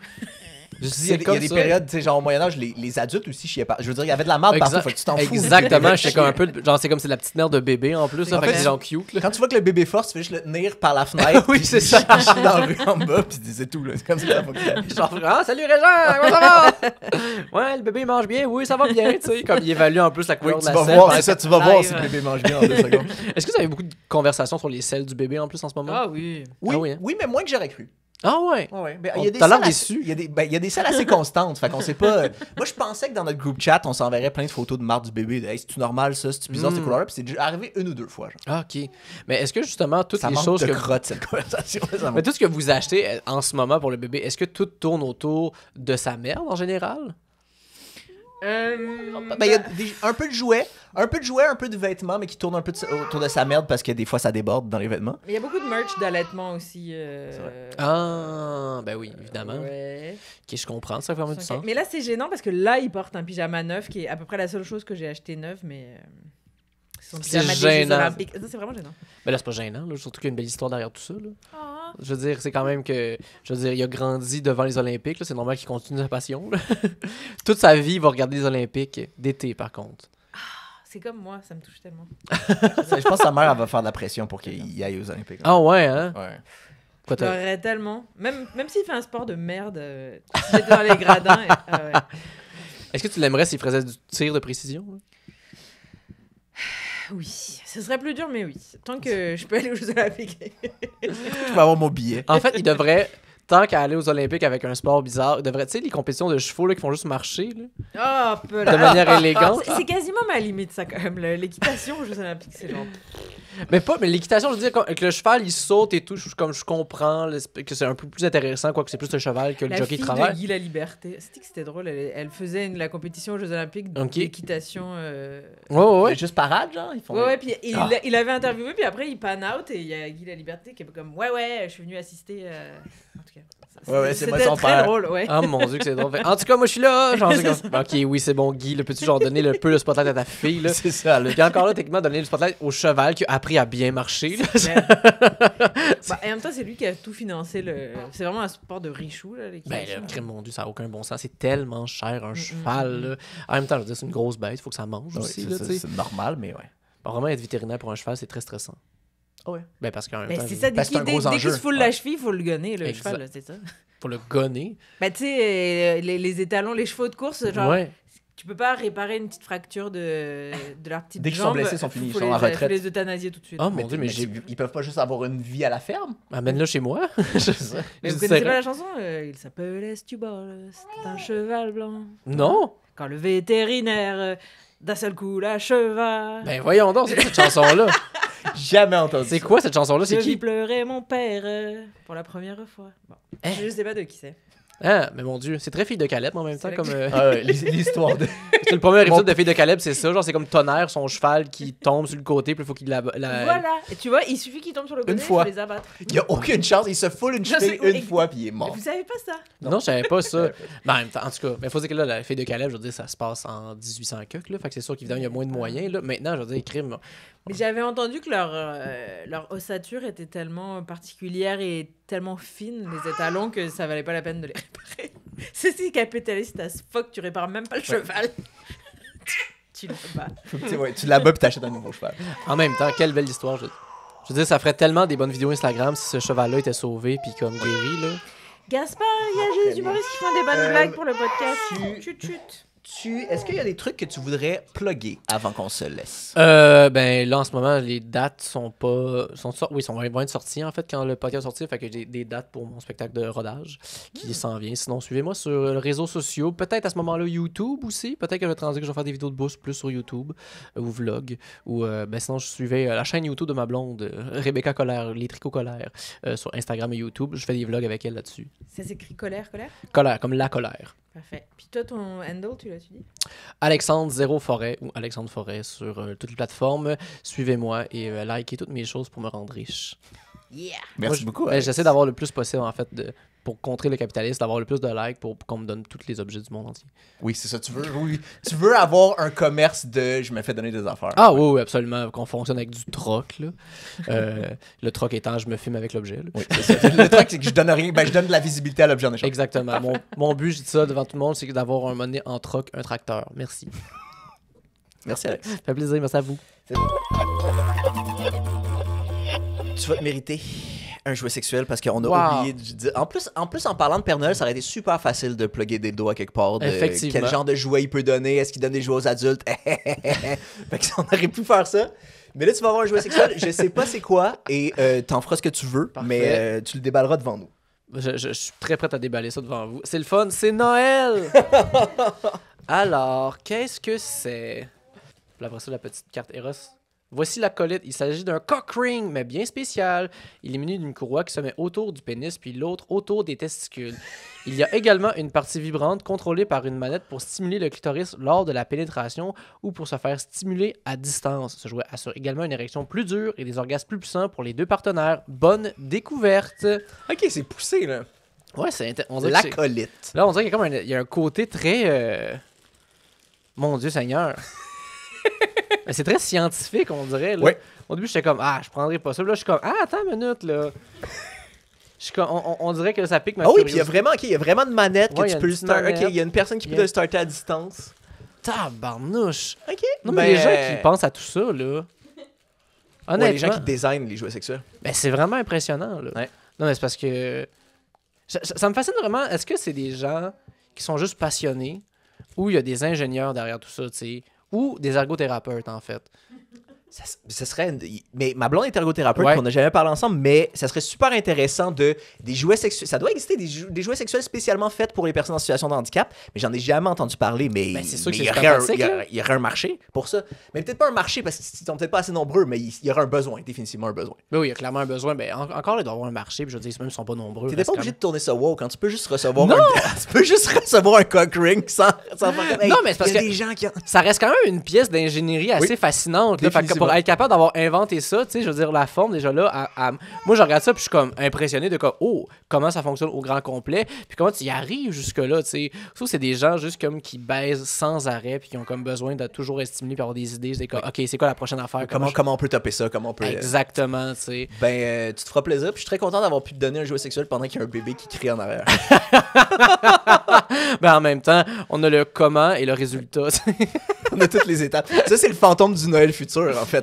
Il y a des périodes, tu sais, genre au Moyen-Âge, les adultes aussi chiaient pas. Je veux dire, il y avait de la marde partout, faut que tu t'en fous. Exactement, j'étais comme un peu. Genre, c'est comme c'est la petite mère de bébé en plus, là, En fait que fait, c'est genre cute, là. Quand tu vois que le bébé force, tu fais juste le tenir par la fenêtre. Oui, puis c'est ça. il chie dans la rue en bas, puis c'est tout, là. C'est comme ça que ça fonctionne. Genre, ah, salut Régent, comment ça va? Ouais, le bébé il mange bien, oui, ça va bien, tu sais. Comme il évalue en plus la Oui, couleur tu de la vas selle. voir, pendant c'est ça, cette tu vas voir live. si le bébé mange bien en 2 secondes. Est-ce que vous avez beaucoup de conversations sur les selles du bébé en plus en ce moment? Ah oui. Oui, Ah oui, hein? oui, mais moins que j'aurais cru. Ah ouais. Ouais. Ben, On il y a des t'a l'air salles déçu. il y a des salles assez constantes. Fait qu'on sait pas. Moi, je pensais que dans notre groupe chat, on s'enverrait plein de photos de marde du bébé. De, hey, c'est-tu normal ça? C'est-tu bizarre cette couleur-là? Puis c'est déjà arrivé 1 ou 2 fois. Genre. Ah, ok. Mais est-ce que justement, toutes Ça les manque choses de que. crotte, cette conversation. Mais tout ce que vous achetez en ce moment pour le bébé, est-ce que tout tourne autour de sa merde en général? Ben, il y a un peu de jouets, un peu de vêtements, mais qui tournent un peu autour de sa merde parce que des fois, ça déborde dans les vêtements. Mais il y a beaucoup de merch d'allaitement aussi. Ah, ben oui, évidemment. Ouais. Ok, je comprends, ça fait vraiment du sens. Mais là, c'est gênant parce que là, il porte un pyjama neuf qui est à peu près la seule chose que j'ai acheté neuf, mais c'est son C'est pyjama des Jeux gênant. Olympiques. Ça, c'est vraiment gênant. Mais là, c'est pas gênant, là, surtout qu'il y a une belle histoire derrière tout ça. Là. Ah. Je veux dire, c'est quand même que. Je veux dire, il a grandi devant les Olympiques, là, c'est normal qu'il continue sa passion. Là. Toute sa vie, il va regarder les Olympiques d'été, par contre. C'est comme moi, ça me touche tellement. Je pense que sa mère, elle va faire de la pression pour qu'il aille aux Olympiques. Ah ouais, hein? Ouais. Quoi, Je pleurerais tellement. Même s'il fait un sport de merde, si j'étais dans les gradins. Ouais. Est-ce que tu l'aimerais s'il faisait du tir de précision? Là? Oui, ce serait plus dur, mais oui. Tant que je peux aller aux Jeux Olympiques. Je peux avoir mon billet. En fait, il devrait, tant qu'à aller aux Olympiques avec un sport bizarre, il devrait, tu sais, les compétitions de chevaux là, qui font juste marcher, là, Oh, peu de manière élégante. C'est quasiment ma limite, ça, quand même. L'équitation aux Jeux Olympiques, c'est genre. Mais l'équitation, je veux dire, que le cheval, il saute et tout, comme je comprends que c'est un peu plus intéressant, quoi, que c'est plus le cheval que le La jockey fille travaille. de Guy La Liberté. C'était drôle. Elle faisait la compétition aux Jeux Olympiques Ok. d'équitation. Ouais. Juste parade, genre. Ils font Ouais, puis il avait interviewé, puis après il pan out et il y a Guy La Liberté qui est comme ouais, je suis venu assister. En tout cas, Ouais, c'est moi c'était son très père. drôle, ouais. Ah mon dieu que c'est drôle. En tout cas, moi je suis là. Genre, c'est comme, ok, oui, c'est bon, Guy. Peux-tu genre donner le peu le spotlight à ta fille, là? C'est ça, là. Puis encore là, techniquement, donner le spotlight au cheval qui a appris à bien marcher. Là. Et en même temps, c'est lui qui a tout financé. C'est vraiment un sport de richou, là, Ben, l'équitation. le crime, mon dieu, ça n'a aucun bon sens. C'est tellement cher, un cheval. Là. En même temps, je veux dire, c'est une grosse bête, il faut que ça mange Ouais, aussi. c'est Là, ça, tu sais. c'est normal, mais ouais. Vraiment, être vétérinaire pour un cheval, c'est très stressant. Ah ouais. Ben, parce qu'en même Ben, temps, c'est ça, Ben, c'est un gros dès qu'il enjeu. se foule la cheville, il faut le gonner, le Exact. cheval, là, c'est ça. faut le gonner. Ben, tu sais, les étalons, les chevaux de course, genre, Ouais. tu peux pas réparer une petite fracture de leur petite Dès qu'ils sont jambe. blessés, ils sont finis, ils Faut sont en les- retraite. faut les euthanasier tout de suite. Oh mon dieu, mais ils peuvent pas juste avoir une vie à la ferme. Amène-le chez moi. Mais Je vous dis connaissez ça. pas la chanson Il s'appelle Estubal, c'est un cheval blanc. Non. Quand le vétérinaire, d'un seul coup, la cheval. Ben voyons donc, c'est quoi cette chanson-là? Jamais entendu. C'est quoi cette chanson-là? Je C'est vis qui? pleurer mon père pour la première fois. Bon. Hein? Je sais pas de qui c'est. Ah, mais mon dieu, c'est très Fille de Caleb en même temps. C'est Comme, Ah ouais, l'histoire de. c'est le premier épisode de Fille de Caleb, c'est ça. Genre, c'est comme Tonnerre, son cheval qui tombe sur le côté, puis il faut qu'il la. Voilà. Et tu vois, il suffit qu'il tombe sur le côté, Une il fois. faut les abattre. Il y a aucune chance, il se foule une Je sais, cheville oui. une fois, puis il est mort. Vous savez pas ça? Non, je savais pas ça. Mais en même temps, en tout cas, il faut dire que là, la Fille de Caleb, je veux dire, ça se passe en 1800 cucs, là. Fait que c'est sûr qu'évidemment, il y a moins de moyens, là. Maintenant, je veux dire, crime. Mais j'avais entendu que leur ossature était tellement particulière et tellement fine, les étalons, que ça valait pas la peine de les réparer. C'est capitaliste as fuck, tu répares même pas le cheval. Tu le bats. Tu l'abats, puis t'achètes un nouveau cheval. En même temps, quelle belle histoire. Je veux dire, ça ferait tellement des bonnes vidéos Instagram si ce cheval-là était sauvé, puis comme guéri, là. Gaspard, il y a des humoristes qui font des bonnes blagues pour le podcast. Chut, chut. Est-ce qu'il y a des trucs que tu voudrais plugger avant qu'on se laisse? Ben là, en ce moment, les dates sont pas. Oui, vont être sorties, en fait, quand le podcast est sorti. Fait que j'ai des dates pour mon spectacle de rodage qui s'en vient. Sinon, suivez-moi sur les réseaux sociaux. Peut-être à ce moment-là, YouTube aussi. Peut-être que je vais te rendre que je vais faire des vidéos de bourse plus sur YouTube ou vlog. Ou sinon, je suivais la chaîne YouTube de ma blonde, Rebecca Colère, les tricots colère, sur Instagram et YouTube. Je fais des vlogs avec elle là-dessus. Ça s'écrit colère? Colère, comme la colère. Parfait. Puis toi, ton handle, tu l'as-tu dit? Alexandre Zéro Forêt ou Alexandre Forêt sur toutes les plateformes. Suivez-moi et likez toutes mes choses pour me rendre riche. Yeah! Merci beaucoup. Ben, j'essaie d'avoir le plus possible, en fait, pour contrer le capitalisme, d'avoir le plus de likes pour qu'on me donne tous les objets du monde entier. Oui, c'est ça. Tu veux avoir un commerce de je me fais donner des affaires. Ah oui, absolument. Qu'on fonctionne avec du troc, là. Le troc étant, je me filme avec l'objet. Là. Oui, c'est ça. Le truc, c'est que je donne rien. Ben, je donne de la visibilité à l'objet en échange. Exactement. Mon but, je dis ça devant tout le monde, c'est d'avoir un monnaie en troc, un tracteur. Merci. Merci, Alex. Ça fait plaisir. Merci à vous. Tu vas te mériter un jouet sexuel parce qu'on a oublié de dire. En plus, en parlant de Père Noël, ça aurait été super facile de plugger des doigts quelque part. Effectivement. Quel genre de jouet il peut donner? Est-ce qu'il donne des jouets aux adultes? Fait que on aurait pu faire ça. Mais là, tu vas avoir un jouet sexuel. Je sais pas c'est quoi et t'en feras ce que tu veux, Parfait. mais tu le déballeras devant nous. Je suis très prêt à déballer ça devant vous. C'est le fun, c'est Noël! Alors, qu'est-ce que c'est? Puis après ça, la petite carte Eros. Voici l'acolyte. Il s'agit d'un cock ring, mais bien spécial. Il est muni d'une courroie qui se met autour du pénis, puis l'autre autour des testicules. Il y a également une partie vibrante contrôlée par une manette pour stimuler le clitoris lors de la pénétration ou pour se faire stimuler à distance. Ce jouet assure également une érection plus dure et des orgasmes plus puissants pour les deux partenaires. Bonne découverte! Ok, c'est poussé, là. Ouais, on dirait que c'est- L'acolyte. Là, on dirait qu'il y a comme il y a un côté très... Mon Dieu Seigneur! Mais c'est très scientifique, on dirait. Là. Ouais. Au début, j'étais comme, je prendrais pas ça. Puis là, je suis comme, attends une minute, là. Je suis comme, on dirait que ça pique ma Ah oui, puis curiosité. il y a vraiment une manette Ouais, que y a tu peux une le petite starter. manette. Ok, il y a une personne qui Y a- peut le starter à distance. Tabarnouche! Ok. Non, mais les gens qui pensent à tout ça, là... Honnêtement, Ouais, les gens qui designent les jouets sexuels. ben, c'est vraiment impressionnant, là. Ouais. Non, mais c'est parce que... Ça me fascine vraiment. Est-ce que c'est des gens qui sont juste passionnés ou il y a des ingénieurs derrière tout ça, tu sais, ou des ergothérapeutes, en fait? Ça serait. Mais ma blonde est ergothérapeute, Ouais. puis on n'a jamais parlé ensemble, mais ça serait super intéressant des jouets sexuels. Ça doit exister des jouets sexuels spécialement faits pour les personnes en situation de handicap, mais j'en ai jamais entendu parler. Mais Ben, c'est sûr que mais c'est il y super aurait pratique, là. il y aurait un marché pour ça. Mais peut-être pas un marché parce qu'ils sont peut-être pas assez nombreux, mais il y aurait un besoin, définitivement un besoin. Ben oui, il y a clairement un besoin. Ben, encore, il doit y avoir un marché, puis je veux dire, même s'ils sont pas nombreux. T'es reste pas quand obligé même- de tourner ça wow quand tu peux juste recevoir tu peux juste recevoir un cock ring sans faire comme, hey, Non, mais c'est parce il y a que- des gens qui Ça reste quand même une pièce d'ingénierie assez fascinante. Là. Fait que Définitivement. pour être capable d'avoir inventé ça, tu sais, je veux dire, la forme, déjà là, moi, je regarde ça, puis je suis comme impressionné de comme, comment ça fonctionne au grand complet, puis comment tu y arrives jusque-là, tu sais. Sauf que c'est des gens juste comme qui baisent sans arrêt, puis qui ont comme besoin de toujours être stimulés, puis avoir des idées. C'est comme, OK, c'est quoi la prochaine affaire? comment on peut topper ça, comment on peut Exactement, tu sais. tu te feras plaisir, puis je suis très content d'avoir pu te donner un jouet sexuel pendant qu'il y a un bébé qui crie en arrière. Ben, en même temps, on a le comment et le résultat. tu sais. On a toutes les étapes. Ça, c'est le fantôme du Noël futur, en fait.